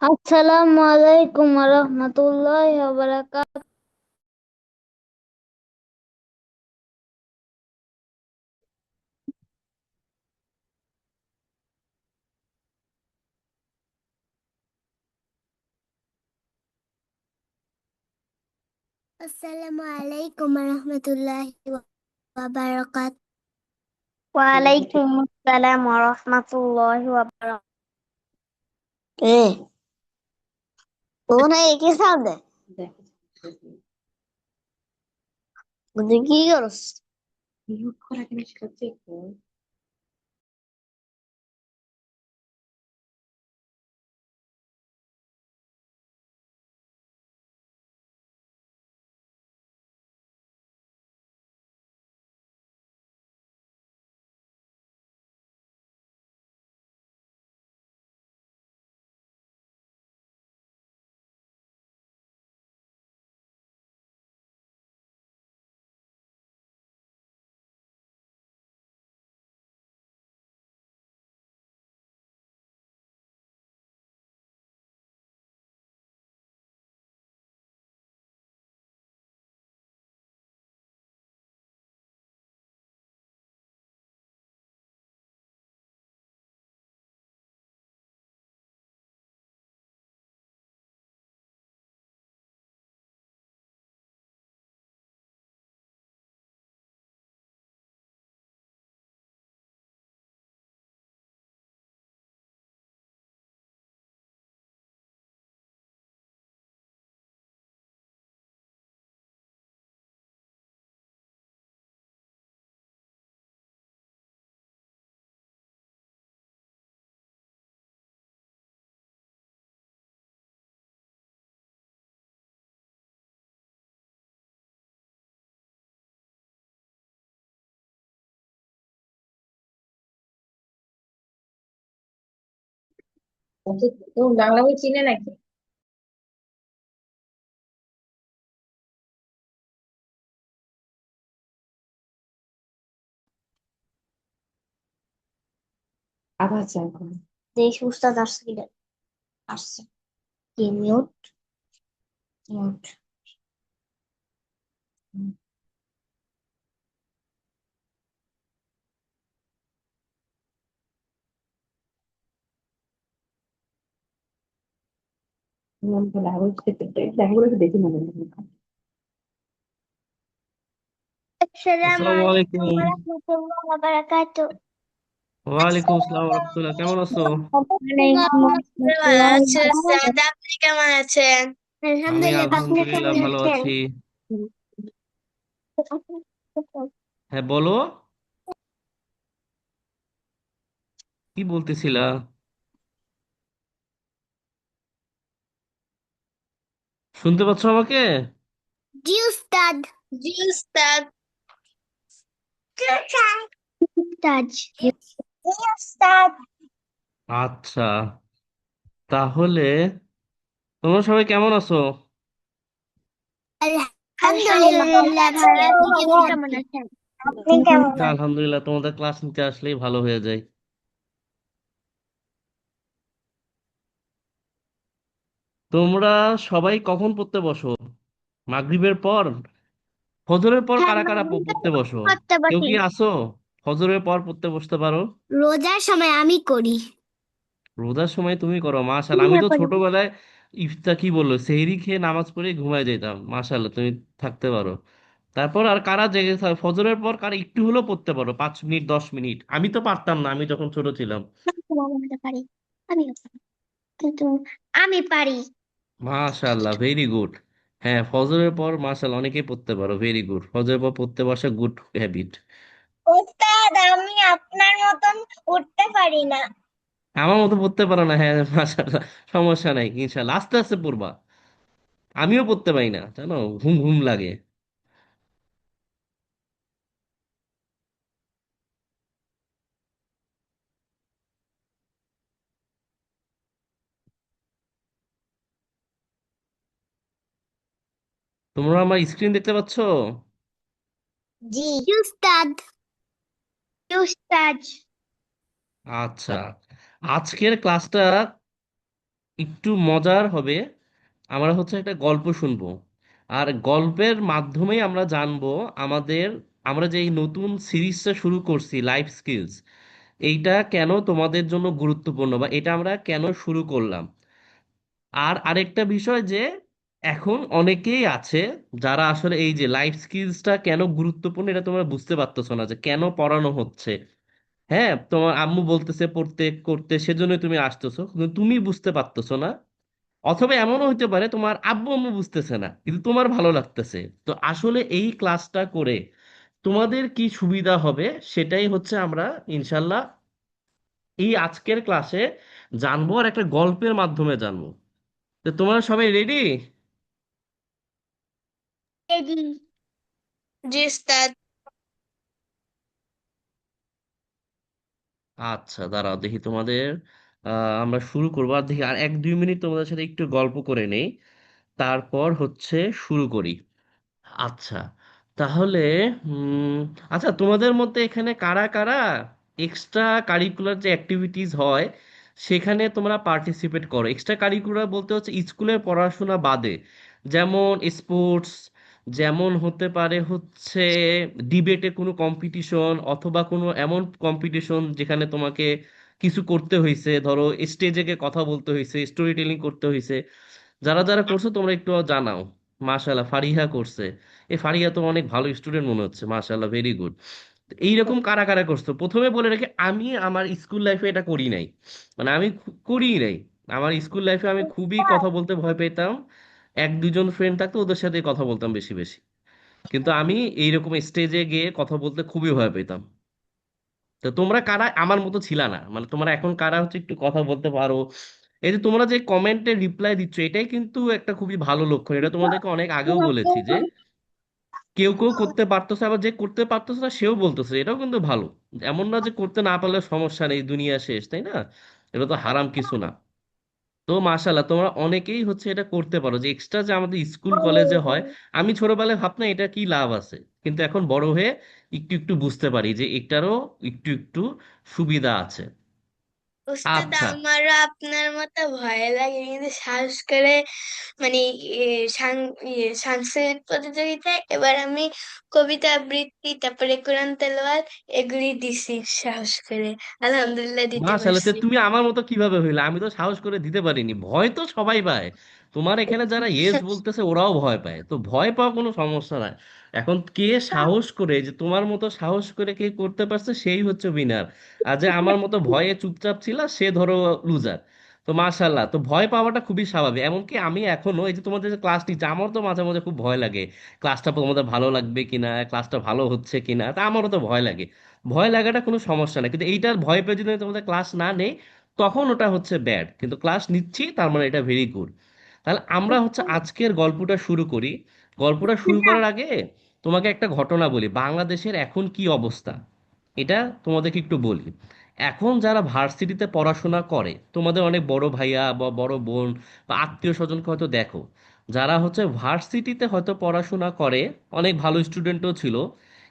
আসসালামু আলাইকুম রহমতুল্লাহি ওয়া বারাকাতুহু। আসসালামু আলাইকুম রহমতুল্লাহি ওয়া বারাকাত। ওয়ালাইকুম আসসালাম ওয়া রাহমাতুল্লাহি ওয়া বারাকাতুহু। এ কোন একে সামনে বুঝি কি করছ? তো বাংলা বই চিনে নাকি? আবার আচ্ছা এখন দেশ উস্তাদ আসছে কিনা? আসছে। কি মিউট? মিউট। ল্যাঙ্গুয়েজ দেখি মনে হয়। আসসালামু আসসালামু আলাইকুম আলাইকুম। ওয়া রাহমাতুল্লাহি ওয়া বারাকাতুহু। ওয়ালাইকুম আসসালাম রাহমাতুল্লাহ। কেমন আছো? ওয়ালাইকুম ভালো আসসালাম আছেন ওয়া স্যার, আপনি কেমন আছেন? আমি আলহামদুলিল্লাহ, আপনি আলহামদুলিল্লাহ কেমন ভালো আছেন? আছি। হ্যাঁ, বলো, কি বলতেছিলা? শুনতে পাচ্ছ আমাকে? জি উস্তাদ। জি উস্তাদ। জি উস্তাদ। জি উস্তাদ। আচ্ছা, তাহলে তোমরা সবাই কেমন আছো? আলহামদুলিল্লাহ ভালো আছি, আপনি কেমন আছেন? আপনি কেমন আচ্ছা, আছেন? আলহামদুলিল্লাহ, তোমাদের ক্লাস নিতে আসলেই ভালো হয়ে যায়। তোমরা সবাই কখন পড়তে বসো? মাগরিবের পর? ফজরের পর হ্যাঁ, কারা কারা মাগরিবের পড়তে পর বসো? পড়তে কেউ বসি। কি আসো? ফজরের পর পড়তে বসতে পারো? রোজার সময় আমি করি। রোজার সময় তুমি করো? মাশাআল্লাহ, আমি তুমিও তো করি। ছোটবেলায় কি বললো, সেহরি খেয়ে নামাজ পড়ে ঘুমায় যেতাম। মাশাআল্লাহ, তুমি থাকতে পারো। তারপর আর কারা জেগে ফজরের পর কারা একটু হলেও পড়তে পারো, 5 মিনিট 10 মিনিট? আমি তো পারতাম না, আমি যখন ছোট ছিলাম। আমি পারি। আমিও পারি। কিন্তু আমি পারি। মাশাআল্লাহ, ভেরি গুড। হ্যাঁ, ফজরের পর মাশাআল্লাহ অনেকেই পড়তে পারো, ভেরি গুড। ফজরের পর পড়তে বসা গুড হ্যাবিট। উস্তাদ, আমি আপনার মতন উঠতে পারি না। আমার মতো পড়তে পারো না? হ্যাঁ, মাশাআল্লাহ, সমস্যা নাই, ইনশাআল্লাহ আস্তে আস্তে পড়বা। আমিও পড়তে পারি না, জানো, ঘুম ঘুম লাগে। তোমরা আমার স্ক্রিন দেখতে পাচ্ছো? জি উস্তাদ। জি উস্তাদ। আচ্ছা, আজকের ক্লাসটা একটু মজার হবে। আমরা হচ্ছে একটা গল্প শুনবো, আর গল্পের মাধ্যমেই আমরা জানবো আমাদের, আমরা যে এই নতুন সিরিজটা শুরু করছি লাইফ স্কিলস, এইটা কেন তোমাদের জন্য গুরুত্বপূর্ণ বা এটা আমরা কেন শুরু করলাম। আর আরেকটা বিষয় যে এখন অনেকেই আছে যারা আসলে এই যে লাইফ স্কিলসটা কেন গুরুত্বপূর্ণ এটা তোমরা বুঝতে পারতেছো না যে কেন পড়ানো হচ্ছে। হ্যাঁ, তোমার আম্মু বলতেছে পড়তে করতে সেজন্য তুমি আসতেছো, কিন্তু তুমি বুঝতে পারতেছো না। অথবা এমনও হতে পারে তোমার আব্বু আম্মু বুঝতেছে না কিন্তু তোমার ভালো লাগতেছে। তো আসলে এই ক্লাসটা করে তোমাদের কি সুবিধা হবে সেটাই হচ্ছে আমরা ইনশাল্লাহ এই আজকের ক্লাসে জানবো, আর একটা গল্পের মাধ্যমে জানবো। তো তোমরা সবাই রেডি? এডি। জি উস্তাদ। আচ্ছা, দাঁড়াও দেখি তোমাদের, আমরা শুরু করবো। আর দেখি আর 1-2 মিনিট তোমাদের সাথে একটু গল্প করে নেই, তারপর হচ্ছে শুরু করি। আচ্ছা, তাহলে উম, আচ্ছা, তোমাদের মধ্যে এখানে কারা কারা এক্সট্রা কারিকুলার যে অ্যাক্টিভিটিস হয় সেখানে তোমরা পার্টিসিপেট করো? এক্সট্রা কারিকুলার বলতে হচ্ছে স্কুলের পড়াশোনা বাদে, যেমন স্পোর্টস, যেমন হতে পারে হচ্ছে ডিবেটে কোনো কম্পিটিশন, অথবা কোনো এমন কম্পিটিশন যেখানে তোমাকে কিছু করতে হয়েছে, ধরো স্টেজে গিয়ে কথা বলতে হয়েছে, স্টোরি টেলিং করতে হয়েছে। যারা যারা করছো তোমরা একটু জানাও। মাশাল্লাহ, ফারিহা করছে। এই ফারিহা তো অনেক ভালো স্টুডেন্ট মনে হচ্ছে, মাশাল্লাহ, ভেরি গুড। এইরকম কারা কারা করছো প্রথমে বলে রাখি, আমি আমার স্কুল লাইফে এটা করি নাই, মানে আমি করিই নাই। আমার স্কুল লাইফে আমি খুবই কথা বলতে ভয় পেতাম। 1-2 জন ফ্রেন্ড থাকতো, ওদের সাথে কথা বলতাম বেশি বেশি, কিন্তু আমি এইরকম স্টেজে গিয়ে কথা বলতে খুবই ভয় পেতাম। তো তোমরা কারা আমার মতো ছিলা না, মানে তোমরা এখন কারা হচ্ছে একটু কথা বলতে পারো? এই যে তোমরা যে কমেন্টে রিপ্লাই দিচ্ছ এটাই কিন্তু একটা খুবই ভালো লক্ষণ। এটা তোমাদেরকে অনেক আগেও বলেছি যে কেউ কেউ করতে পারতেছে, আবার যে করতে পারতেছে না সেও বলতেছে, এটাও কিন্তু ভালো। এমন না যে করতে না পারলে সমস্যা নেই, দুনিয়া শেষ, তাই না? এটা তো হারাম কিছু না। তো মাশাল্লাহ, তোমরা অনেকেই হচ্ছে এটা করতে পারো, যে এক্সট্রা যে আমাদের স্কুল কলেজে হয়। আমি ছোটবেলায় ভাবতাম এটা কি লাভ আছে, কিন্তু এখন বড় হয়ে একটু একটু বুঝতে পারি যে এটারও একটু একটু সুবিধা আছে। উস্তাদ আচ্ছা, আমারও আপনার মতো ভয় লাগে, কিন্তু সাহস করে মানে সাংস্কৃতিক প্রতিযোগিতায় এবার আমি কবিতা আবৃত্তি তারপরে কোরআন তেলাওয়াত এগুলি দিছি সাহস করে। আলহামদুলিল্লাহ দিতে মাশাআল্লাহ, তা পারছি। তুমি আমার মতো কিভাবে হইলে? আমি তো সাহস করে দিতে পারিনি, ভয় তো সবাই পায়। তোমার এখানে যারা ইয়েস বলতেছে ওরাও ভয় পায়, তো ভয় পাওয়া কোনো সমস্যা নাই। এখন কে সাহস করে, যে তোমার মতো সাহস করে কে করতে পারছে সেই হচ্ছে উইনার। আর যে আমার মতো ভয়ে চুপচাপ ছিল সে ধরো লুজার। তো মাশাআল্লাহ, তো ভয় পাওয়াটা খুবই স্বাভাবিক। এমনকি আমি এখনো এই যে তোমাদের যে ক্লাস নিচ্ছি, আমার তো মাঝে মাঝে খুব ভয় লাগে ক্লাসটা তোমাদের ভালো লাগবে কিনা, ক্লাসটা ভালো হচ্ছে কিনা, তা আমারও তো ভয় লাগে। ভয় লাগাটা কোনো সমস্যা না, কিন্তু এইটার ভয় পেয়ে যদি আমি তোমাদের ক্লাস না নেই তখন ওটা হচ্ছে ব্যাড, কিন্তু ক্লাস নিচ্ছি তার মানে এটা ভেরি গুড। তাহলে আমরা হচ্ছে আজকের গল্পটা শুরু করি। গল্পটা শুরু করার আগে তোমাকে একটা ঘটনা বলি, বাংলাদেশের এখন কি অবস্থা এটা তোমাদেরকে একটু বলি। এখন যারা ভার্সিটিতে পড়াশোনা করে, তোমাদের অনেক বড় ভাইয়া বা বড় বোন বা আত্মীয় স্বজনকে হয়তো দেখো, যারা হচ্ছে ভার্সিটিতে হয়তো পড়াশোনা করে, অনেক ভালো স্টুডেন্টও ছিল,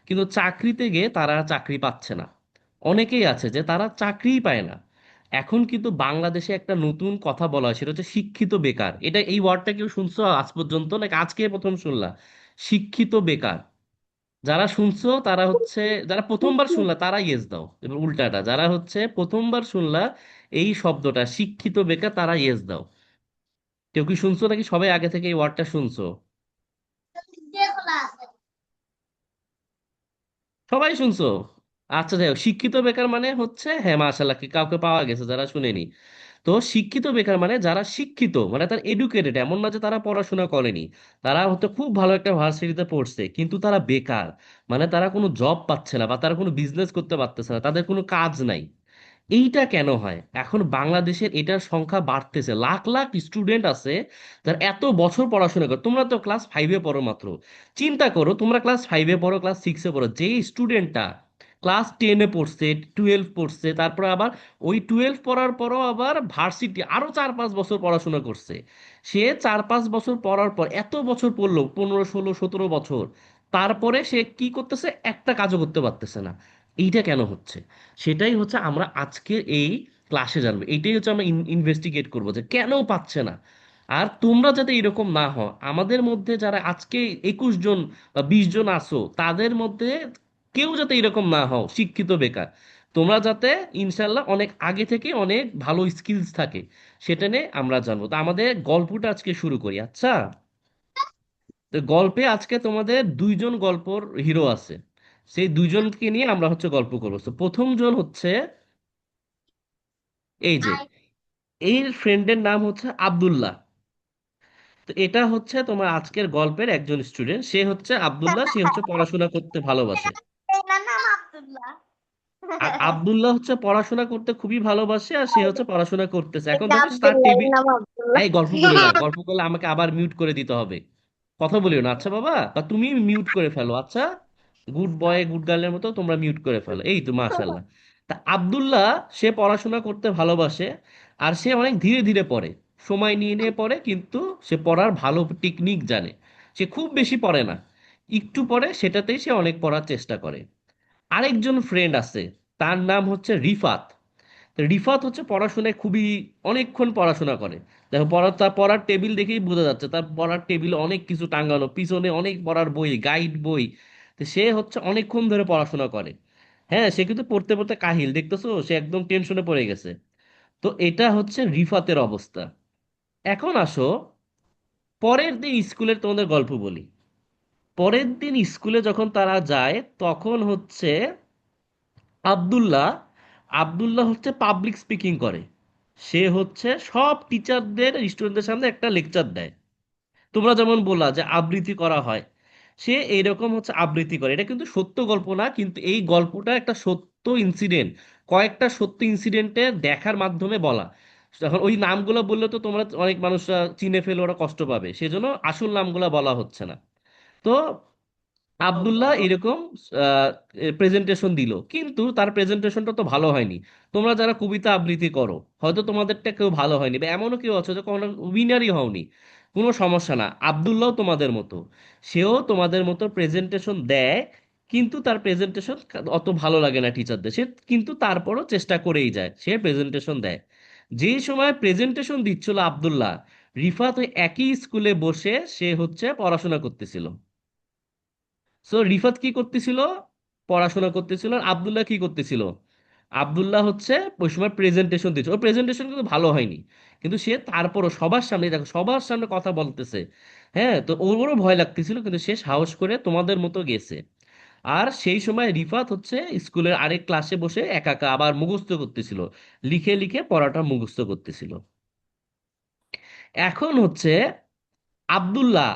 কিন্তু চাকরিতে গিয়ে তারা চাকরি পাচ্ছে না। অনেকেই আছে যে তারা চাকরিই পায় না। এখন কিন্তু বাংলাদেশে একটা নতুন কথা বলা হয়, সেটা হচ্ছে শিক্ষিত বেকার। এটা এই ওয়ার্ডটা কেউ শুনছো আজ পর্যন্ত, নাকি আজকে প্রথম শুনলা? শিক্ষিত বেকার। যারা শুনছো তারা হচ্ছে, যারা প্রথমবার শুনলা তারা ইয়েস দাও, এবার উল্টাটা, যারা হচ্ছে প্রথমবার শুনলা এই শব্দটা শিক্ষিত বেকার তারা ইয়েস দাও। কেউ কি শুনছো নাকি সবাই আগে থেকে এই ওয়ার্ডটা শুনছো? সবাই শুনছো? আচ্ছা, যাই হোক, শিক্ষিত বেকার মানে হচ্ছে, হ্যাঁ মাশাআল্লাহ, কি কাউকে পাওয়া গেছে যারা শুনেনি। তো শিক্ষিত বেকার মানে যারা শিক্ষিত, মানে তারা এডুকেটেড, এমন না যে তারা পড়াশোনা করেনি, তারা হয়তো খুব ভালো একটা ভার্সিটিতে পড়ছে কিন্তু তারা বেকার, মানে তারা কোনো জব পাচ্ছে না বা তারা কোনো বিজনেস করতে পারতেছে না, তাদের কোনো কাজ নাই। এইটা কেন হয়? এখন বাংলাদেশের এটার সংখ্যা বাড়তেছে, লাখ লাখ স্টুডেন্ট আছে যারা এত বছর পড়াশোনা করে। তোমরা তো ক্লাস 5-এ পড়ো মাত্র। চিন্তা করো, তোমরা ক্লাস 5-এ পড়ো, ক্লাস 6-এ পড়ো, যেই স্টুডেন্টটা ক্লাস 10-এ পড়ছে, 12 পড়ছে, তারপরে আবার ওই 12 পড়ার পরও আবার ভার্সিটি আরো 4-5 বছর পড়াশোনা করছে, সে 4-5 বছর পড়ার পর এত বছর পড়লো, 15-16-17 বছর, তারপরে সে কি করতেছে? একটা কাজও করতে পারতেছে না। এইটা কেন হচ্ছে, সেটাই হচ্ছে আমরা আজকের এই ক্লাসে জানবো। এইটাই হচ্ছে আমরা ইনভেস্টিগেট করবো যে কেন পাচ্ছে না। আর তোমরা যাতে এরকম না হও, আমাদের মধ্যে যারা আজকে 21 জন বা 20 জন আসো, তাদের মধ্যে কেউ যাতে এরকম না হও শিক্ষিত বেকার। তোমরা যাতে ইনশাল্লাহ অনেক আগে থেকে অনেক ভালো স্কিলস থাকে, সেটা নিয়ে আমরা জানবো। তো আমাদের গল্পটা আজকে শুরু করি, আচ্ছা? তো গল্পে আজকে তোমাদের 2 জন গল্পর হিরো আছে, সেই 2 জনকে নিয়ে আমরা হচ্ছে গল্প করবো। তো প্রথম জন হচ্ছে এই যে, এই ফ্রেন্ডের নাম হচ্ছে আব্দুল্লাহ। তো এটা হচ্ছে তোমার আজকের গল্পের একজন স্টুডেন্ট, সে হচ্ছে আব্দুল্লাহ, সে হচ্ছে পড়াশোনা করতে ভালোবাসে। এনার নাম আব্দুল্লাহ। আর আব্দুল্লাহ হচ্ছে পড়াশোনা করতে খুবই ভালোবাসে, আর সে হচ্ছে পড়াশোনা করতেছে। এই এখন যে দেখো তার আব্দুল্লাহ, এর টেবিল, নাম আব্দুল্লাহ। এই গল্প করি না, গল্প করলে আমাকে আবার মিউট করে দিতে হবে, কথা বলিও না, আচ্ছা বাবা? বা তুমি মিউট করে ফেলো, আচ্ছা? গুড বয় গুড গার্লের মতো তোমরা মিউট করে ফেলো, এই তো মাশাল্লাহ। তা আব্দুল্লাহ, সে পড়াশোনা করতে ভালোবাসে, আর সে অনেক ধীরে ধীরে পড়ে, সময় নিয়ে নিয়ে পড়ে, কিন্তু সে পড়ার ভালো টেকনিক জানে। সে খুব বেশি পড়ে না, একটু পড়ে, সেটাতেই সে অনেক পড়ার চেষ্টা করে। আরেকজন ফ্রেন্ড আছে, তার নাম হচ্ছে রিফাত। তো রিফাত হচ্ছে পড়াশোনায় খুবই, অনেকক্ষণ পড়াশোনা করে। দেখো তার পড়ার টেবিল দেখেই বোঝা যাচ্ছে, তার পড়ার টেবিলে অনেক কিছু টাঙ্গানো, পিছনে অনেক পড়ার বই, গাইড বই। তো সে হচ্ছে অনেকক্ষণ ধরে পড়াশোনা করে। হ্যাঁ, সে কিন্তু পড়তে পড়তে কাহিল, দেখতেছো সে একদম টেনশনে পড়ে গেছে। তো এটা হচ্ছে রিফাতের অবস্থা। এখন আসো, পরের দিন স্কুলের তোমাদের গল্প বলি। পরের দিন স্কুলে যখন তারা যায়, তখন হচ্ছে আব্দুল্লাহ আব্দুল্লাহ হচ্ছে পাবলিক স্পিকিং করে। সে হচ্ছে সব টিচারদের, স্টুডেন্টদের সামনে একটা লেকচার দেয়। তোমরা যেমন বললা যে আবৃত্তি করা হয়, সে এইরকম হচ্ছে আবৃত্তি করে। এটা কিন্তু সত্য গল্প না, কিন্তু এই গল্পটা একটা সত্য ইনসিডেন্ট, কয়েকটা সত্য ইনসিডেন্টে দেখার মাধ্যমে বলা। এখন ওই নামগুলো বললে তো তোমরা অনেক মানুষরা চিনে ফেলে, ওরা কষ্ট পাবে, সেজন্য আসল নামগুলো বলা হচ্ছে না। তো আব্দুল্লাহ এরকম প্রেজেন্টেশন দিল, কিন্তু তার প্রেজেন্টেশনটা তো ভালো হয়নি। তোমরা যারা কবিতা আবৃত্তি করো, হয়তো তোমাদেরটা কেউ ভালো হয়নি, বা এমনও কেউ আছে যে কোনো উইনারই হওনি, কোনো সমস্যা না। আব্দুল্লাহ তোমাদের মতো, সেও তোমাদের মতো প্রেজেন্টেশন দেয়, কিন্তু তার প্রেজেন্টেশন অত ভালো লাগে না টিচারদের, সে কিন্তু তারপরও চেষ্টা করেই যায়, সে প্রেজেন্টেশন দেয়। যেই সময় প্রেজেন্টেশন দিচ্ছিল আব্দুল্লাহ, রিফাত ওই একই স্কুলে বসে সে হচ্ছে পড়াশোনা করতেছিল। সো রিফাত কি করতেছিল? পড়াশোনা করতেছিল। আর আব্দুল্লাহ কি করতেছিল? আব্দুল্লাহ হচ্ছে ওই সময় প্রেজেন্টেশন দিচ্ছে, ওর প্রেজেন্টেশন কিন্তু ভালো হয়নি, কিন্তু সে তারপরও সবার সামনে, দেখো সবার সামনে কথা বলতেছে। হ্যাঁ, তো ওরও ভয় লাগতেছিল, কিন্তু সে সাহস করে তোমাদের মতো গেছে। আর সেই সময় রিফাত হচ্ছে স্কুলের আরেক ক্লাসে বসে একা একা আবার মুখস্থ করতেছিল, লিখে লিখে পড়াটা মুখস্থ করতেছিল। এখন হচ্ছে আব্দুল্লাহ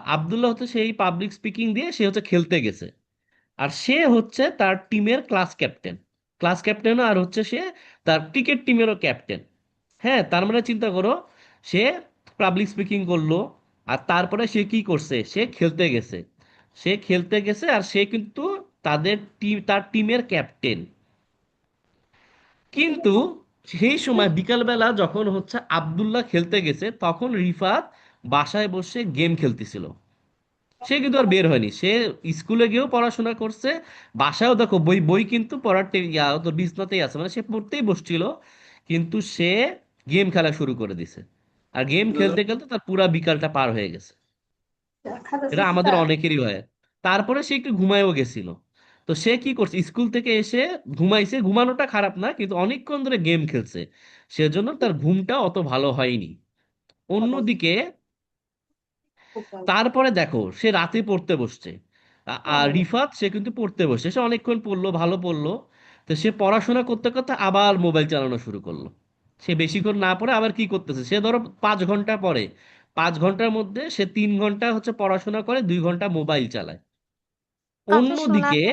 হচ্ছে সেই পাবলিক স্পিকিং দিয়ে সে হচ্ছে খেলতে গেছে। আর সে হচ্ছে তার টিমের ক্লাস ক্যাপ্টেন, আর হচ্ছে সে তার ক্রিকেট টিমেরও ক্যাপ্টেন। হ্যাঁ, তার মানে চিন্তা করো, সে পাবলিক স্পিকিং করলো, আর তারপরে সে কি করছে, সে খেলতে গেছে। সে খেলতে গেছে, আর সে কিন্তু তার টিমের ক্যাপ্টেন। কিন্তু সেই সময় বিকালবেলা যখন হচ্ছে আব্দুল্লাহ খেলতে গেছে, তখন রিফাত বাসায় বসে গেম খেলতেছিল। সে কিন্তু আর বের হয়নি, সে স্কুলে গিয়েও পড়াশোনা করছে, বাসায়ও দেখো বই বই কিন্তু পড়ার তোর বিছনাতেই আছে, মানে সে পড়তেই বসছিল, কিন্তু সে গেম খেলা শুরু করে দিছে। আর গেম খেলতে খেলতে তার পুরা বিকালটা পার হয়ে গেছে। এটা আমাদের অনেকেরই হয়। তারপরে সে একটু ঘুমায়ও গেছিল। তো সে কি করছে, স্কুল থেকে এসে ঘুমাইছে, ঘুমানোটা খারাপ না, কিন্তু অনেকক্ষণ ধরে গেম খেলছে, সেজন্য তার ঘুমটা অত ভালো হয়নি। অন্যদিকে তারপরে দেখো সে রাতে পড়তে বসছে। আর রিফাত, সে কিন্তু পড়তে বসছে, সে অনেকক্ষণ পড়লো, ভালো পড়লো। তো সে পড়াশোনা করতে করতে আবার মোবাইল চালানো শুরু করলো। সে বেশিক্ষণ না পড়ে আবার কি করতেছে, সে ধরো 5 ঘন্টা পড়ে, 5 ঘন্টার মধ্যে সে 3 ঘন্টা হচ্ছে পড়াশোনা করে, 2 ঘন্টা মোবাইল চালায়। কত শোনা অন্যদিকে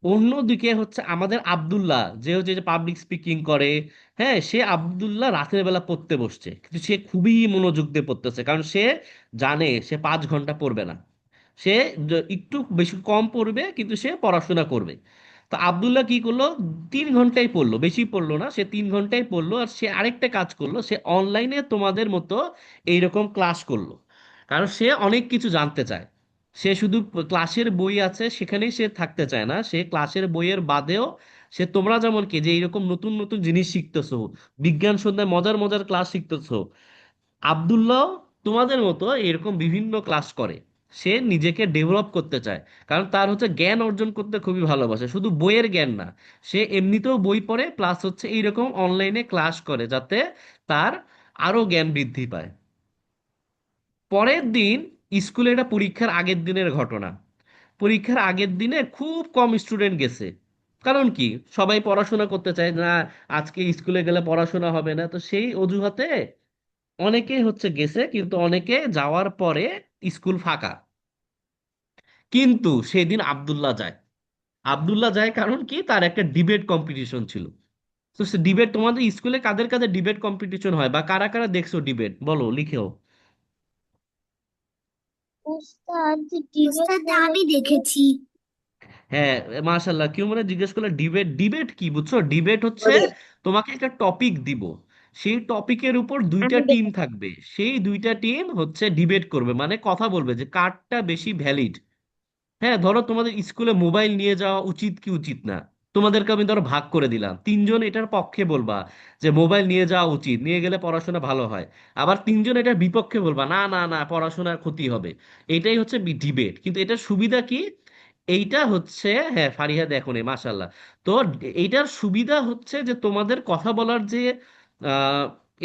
অন্যদিকে হচ্ছে আমাদের আব্দুল্লাহ, যে হচ্ছে যে পাবলিক স্পিকিং করে, হ্যাঁ, সে আব্দুল্লাহ রাতের বেলা পড়তে বসছে, কিন্তু সে খুবই মনোযোগ দিয়ে পড়তেছে, কারণ সে জানে সে 5 ঘন্টা পড়বে না, সে একটু বেশি কম পড়বে, কিন্তু সে পড়াশোনা করবে। তো আব্দুল্লাহ কি করলো, 3 ঘন্টাই পড়লো, বেশি পড়লো না, সে 3 ঘন্টাই পড়লো। আর সে আরেকটা কাজ করলো, সে অনলাইনে তোমাদের মতো এইরকম ক্লাস করলো, কারণ সে অনেক কিছু জানতে চায়। সে শুধু ক্লাসের বই আছে সেখানেই সে থাকতে চায় না, সে ক্লাসের বইয়ের বাদেও সে, তোমরা যেমন কি যে এইরকম নতুন নতুন জিনিস শিখতেছো, বিজ্ঞান সন্ধ্যায় মজার মজার ক্লাস শিখতেছো, আব্দুল্লাহ তোমাদের মতো এরকম বিভিন্ন ক্লাস করে। সে নিজেকে ডেভেলপ করতে চায়, কারণ তার হচ্ছে জ্ঞান অর্জন করতে খুবই ভালোবাসে, শুধু বইয়ের জ্ঞান না, সে এমনিতেও বই পড়ে প্লাস হচ্ছে এইরকম অনলাইনে ক্লাস করে যাতে তার আরো জ্ঞান বৃদ্ধি পায়। পরের দিন স্কুলে, এটা পরীক্ষার আগের দিনের ঘটনা, পরীক্ষার আগের দিনে খুব কম স্টুডেন্ট গেছে। কারণ কি, সবাই পড়াশোনা করতে চায় না, আজকে স্কুলে গেলে পড়াশোনা হবে না, তো সেই অজুহাতে অনেকে হচ্ছে গেছে, কিন্তু অনেকে যাওয়ার পরে স্কুল ফাঁকা। কিন্তু সেদিন আব্দুল্লাহ যায়। আব্দুল্লাহ যায় কারণ কি, তার একটা ডিবেট কম্পিটিশন ছিল। তো সে ডিবেট, তোমাদের স্কুলে কাদের কাদের ডিবেট কম্পিটিশন হয় বা কারা কারা দেখছো ডিবেট, বলো লিখেও। উস্তাদ উস্তাদ আমি দেখেছি। হ্যাঁ, মাশাল্লাহ, কেউ মানে জিজ্ঞেস করলে ডিবেট, ডিবেট কি বুঝছো, ডিবেট হচ্ছে তোমাকে একটা টপিক দিব, সেই টপিকের উপর দুইটা আমি টিম দেখেছি। থাকবে, সেই দুইটা টিম হচ্ছে ডিবেট করবে, মানে কথা বলবে যে কারটা বেশি ভ্যালিড। হ্যাঁ, ধরো তোমাদের স্কুলে মোবাইল নিয়ে যাওয়া উচিত কি উচিত না, তোমাদেরকে আমি ধরো ভাগ করে দিলাম, তিনজন এটার পক্ষে বলবা যে মোবাইল নিয়ে যাওয়া উচিত, নিয়ে গেলে পড়াশোনা ভালো হয়, আবার তিনজন এটার বিপক্ষে বলবা না না না, পড়াশোনার ক্ষতি হবে। এটাই হচ্ছে ডিবেট, কিন্তু এটার সুবিধা কি, এইটা হচ্ছে, হ্যাঁ ফারিহা দেখো নে মাশাল্লাহ। তো এইটার সুবিধা হচ্ছে যে তোমাদের কথা বলার যে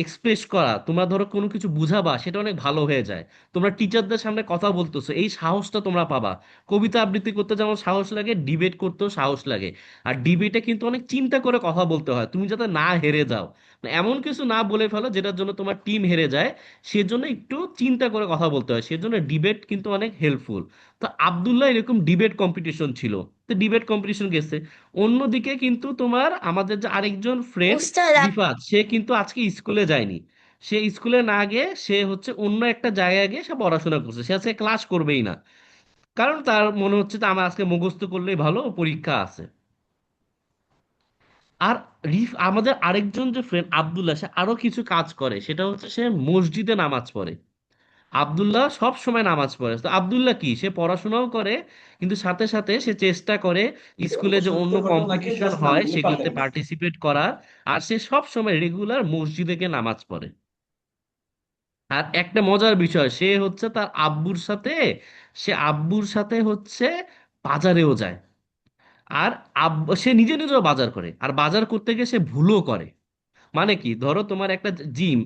এক্সপ্রেস করা, তোমরা ধরো কোনো কিছু বুঝাবা সেটা অনেক ভালো হয়ে যায়। তোমরা টিচারদের সামনে কথা বলতেছো, এই সাহসটা তোমরা পাবা। কবিতা আবৃত্তি করতে যেমন সাহস লাগে, ডিবেট করতেও সাহস লাগে। আর ডিবেটে কিন্তু অনেক চিন্তা করে কথা বলতে হয়, তুমি যাতে না হেরে যাও, মানে এমন কিছু না বলে ফেলো যেটার জন্য তোমার টিম হেরে যায়, সেজন্য একটু চিন্তা করে কথা বলতে হয়, সেজন্য ডিবেট কিন্তু অনেক হেল্পফুল। তো আব্দুল্লাহ এরকম ডিবেট কম্পিটিশন ছিল, তো ডিবেট কম্পিটিশন গেছে। অন্যদিকে কিন্তু তোমার আমাদের যে আরেকজন ফ্রেন্ড উস্তাদ রিফাত, সে কিন্তু আজকে স্কুলে যায়নি। সে স্কুলে না গিয়ে সে হচ্ছে অন্য একটা জায়গায় গিয়ে সে পড়াশোনা করছে, সে আজকে ক্লাস করবেই না, কারণ তার মনে হচ্ছে যে আমার আজকে মুখস্থ করলেই ভালো, পরীক্ষা আছে। আর আমাদের আরেকজন যে ফ্রেন্ড আব্দুল্লাহ, সে আরো কিছু কাজ করে, সেটা হচ্ছে সে মসজিদে নামাজ পড়ে। আব্দুল্লাহ সব সময় নামাজ পড়ে, তো আব্দুল্লাহ কি, সে পড়াশোনাও করে, কিন্তু সাথে সাথে সে চেষ্টা করে স্কুলে যে অন্য কম্পিটিশন হয় সেগুলোতে পার্টিসিপেট করার। আর সে সব সময় রেগুলার মসজিদে গিয়ে নামাজ পড়ে। আর একটা মজার বিষয়, সে হচ্ছে তার আব্বুর সাথে, সে আব্বুর সাথে হচ্ছে বাজারেও যায়। আর সে নিজে নিজেও বাজার করে, আর বাজার করতে গিয়ে সে ভুলও করে। মানে কি, ধরো তোমার একটা জিম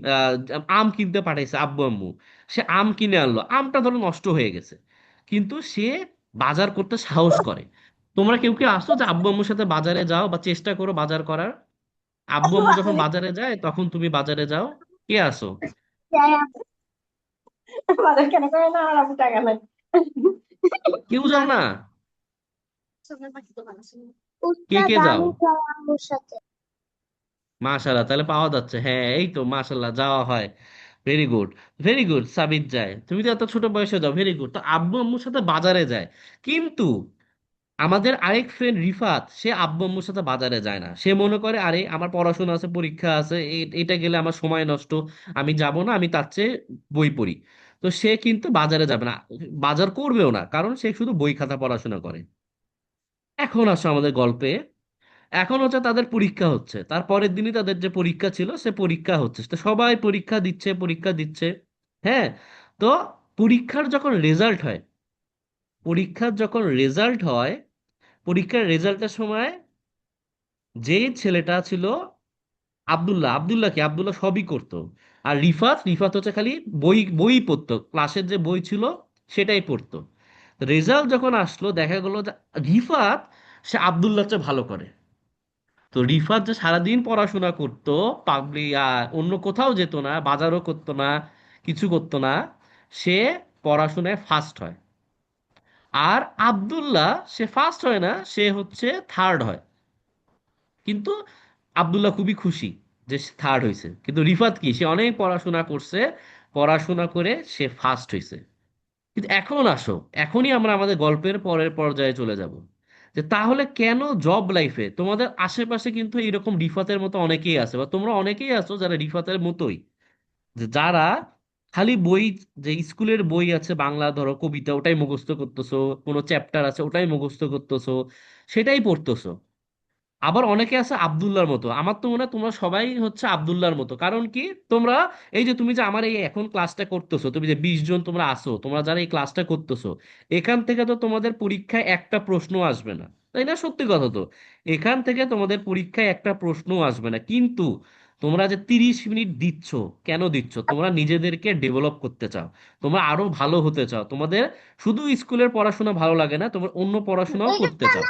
আম কিনতে পাঠাইছে আব্বু আম্মু, সে আম কিনে আনলো, আমটা ধরো নষ্ট হয়ে গেছে, কিন্তু সে বাজার করতে সাহস করে। তোমরা কেউ কি আসো যে আব্বু আম্মুর সাথে বাজারে যাও বা চেষ্টা করো বাজার করার? আব্বু আম্মু যখন বাজারে যায় তখন তুমি বাজারে যাও, কে আসো? বাজার কেন করে না আমার আবু টাকা নাই। কেউ যাও না? কে উস্তাদ কে যাও? আমি যাই আম্মুর সাথে। মাশাল্লাহ, তাহলে পাওয়া যাচ্ছে, হ্যাঁ এই তো মাশাল্লাহ যাওয়া হয়। ভেরি গুড, ভেরি গুড, সাবিত যায়, তুমি তো এত ছোট বয়সে যাও, ভেরি গুড। তো আব্বু আম্মুর সাথে বাজারে যায়, কিন্তু আমাদের আরেক ফ্রেন্ড রিফাত, সে আব্বু আম্মুর সাথে বাজারে যায় না, সে মনে করে আরে আমার পড়াশোনা আছে, পরীক্ষা আছে, এটা গেলে আমার সময় নষ্ট, আমি যাব না, আমি তার চেয়ে বই পড়ি। তো সে কিন্তু বাজারে যাবে না, বাজার করবেও না, কারণ সে শুধু বই খাতা পড়াশোনা করে। এখন আসো আমাদের গল্পে। এখন হচ্ছে তাদের পরীক্ষা হচ্ছে, তার পরের দিনই তাদের যে পরীক্ষা ছিল সে পরীক্ষা হচ্ছে, তো সবাই পরীক্ষা দিচ্ছে, পরীক্ষা দিচ্ছে। হ্যাঁ, তো পরীক্ষার যখন রেজাল্ট হয়, পরীক্ষার যখন রেজাল্ট হয়, পরীক্ষার রেজাল্টের সময় যে ছেলেটা ছিল আব্দুল্লাহ, আব্দুল্লাহ কি, আব্দুল্লাহ সবই করতো। আর রিফাত, রিফাত হচ্ছে খালি বই বই পড়তো, ক্লাসের যে বই ছিল সেটাই পড়তো। রেজাল্ট যখন আসলো দেখা গেল যে রিফাত, সে আব্দুল্লাহ চেয়ে ভালো করে। তো রিফাত যে সারাদিন পড়াশোনা করতো, পাবলিক অন্য কোথাও যেত না, বাজারও করতো না, কিছু করতো না, সে পড়াশোনায় ফার্স্ট হয়। আর আব্দুল্লাহ সে ফার্স্ট হয় না, সে হচ্ছে থার্ড হয়। কিন্তু আব্দুল্লাহ খুবই খুশি যে সে থার্ড হয়েছে, কিন্তু রিফাত কি, সে অনেক পড়াশোনা করছে, পড়াশোনা করে সে ফার্স্ট হয়েছে। কিন্তু এখন আসো, এখনই আমরা আমাদের গল্পের পরের পর্যায়ে চলে যাব, যে তাহলে কেন জব লাইফে তোমাদের আশেপাশে কিন্তু এরকম রিফাতের মতো অনেকেই আছে, বা তোমরা অনেকেই আছো যারা রিফাতের মতোই, যে যারা খালি বই, যে স্কুলের বই আছে বাংলা ধরো কবিতা ওটাই মুখস্থ করতেছো, কোনো চ্যাপ্টার আছে ওটাই মুখস্থ করতেছো, সেটাই পড়তেছো। আবার অনেকে আছে আব্দুল্লাহর মতো। আমার তো মনে হয় তোমরা সবাই হচ্ছে আব্দুল্লাহর মতো। কারণ কি, তোমরা এই যে তুমি যে আমার এই এখন ক্লাসটা করতেছো, তুমি যে 20 জন তোমরা আসো, তোমরা যারা এই ক্লাসটা করতেছো, এখান থেকে তো তোমাদের পরীক্ষায় একটা প্রশ্ন আসবে না, তাই না? সত্যি কথা তো। এখান থেকে তোমাদের পরীক্ষায় একটা প্রশ্ন আসবে না, কিন্তু তোমরা যে 30 মিনিট দিচ্ছ, কেন দিচ্ছ? তোমরা নিজেদেরকে ডেভেলপ করতে চাও, তোমরা আরো ভালো হতে চাও, তোমাদের শুধু স্কুলের পড়াশোনা ভালো লাগে না, তোমরা অন্য পড়াশোনাও করতে চাও।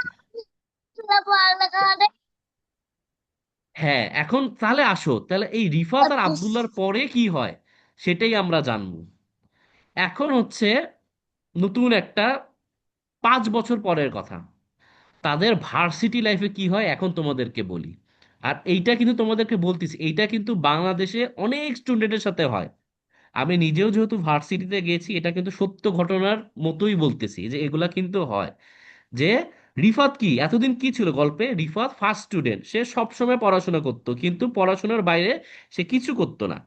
হ্যাঁ, এখন তাহলে আসো, তাহলে এই রিফাত আর আব্দুল্লাহর পরে কি হয় সেটাই আমরা জানবো। এখন হচ্ছে নতুন একটা 5 বছর পরের কথা, তাদের ভার্সিটি লাইফে কি হয় এখন তোমাদেরকে বলি। আর এইটা কিন্তু তোমাদেরকে বলতেছি, এইটা কিন্তু বাংলাদেশে অনেক স্টুডেন্টের সাথে হয়। আমি নিজেও যেহেতু ভার্সিটিতে গেছি, এটা কিন্তু সত্য ঘটনার মতোই বলতেছি যে এগুলা কিন্তু হয়। যে রিফাত কি এতদিন কি ছিল গল্পে, রিফাত ফার্স্ট স্টুডেন্ট, সে সব সময় পড়াশোনা করতো কিন্তু পড়াশোনার বাইরে সে কিছু করতো না।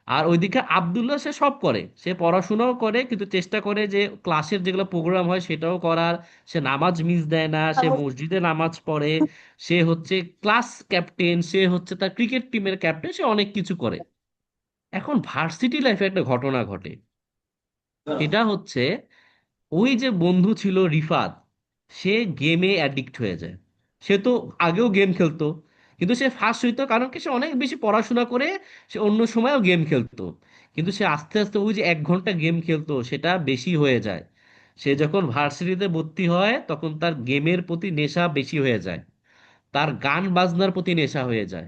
আর ওইদিকে আব্দুল্লাহ সে সব করে, সে পড়াশোনাও করে কিন্তু চেষ্টা করে যে ক্লাসের যেগুলো প্রোগ্রাম হয় সেটাও করার। সে নামাজ মিস দেয় না, সে মসজিদে নামাজ পড়ে, সে হচ্ছে ক্লাস ক্যাপ্টেন, সে হচ্ছে তার ক্রিকেট টিমের ক্যাপ্টেন, সে অনেক কিছু করে। এখন ভার্সিটি লাইফে একটা ঘটনা ঘটে, সেটা হচ্ছে ওই যে বন্ধু ছিল রিফাত, সে গেমে অ্যাডিক্ট হয়ে যায়। সে তো আগেও গেম খেলতো, কিন্তু সে ফার্স্ট হইতো কারণ কি, সে অনেক বেশি পড়াশোনা করে সে অন্য সময়ও গেম খেলতো। কিন্তু সে আস্তে আস্তে ওই যে 1 ঘন্টা গেম খেলতো সেটা বেশি হয়ে যায়। সে যখন ভার্সিটিতে ভর্তি হয় তখন তার গেমের প্রতি নেশা বেশি হয়ে যায়, তার গান বাজনার প্রতি নেশা হয়ে যায়।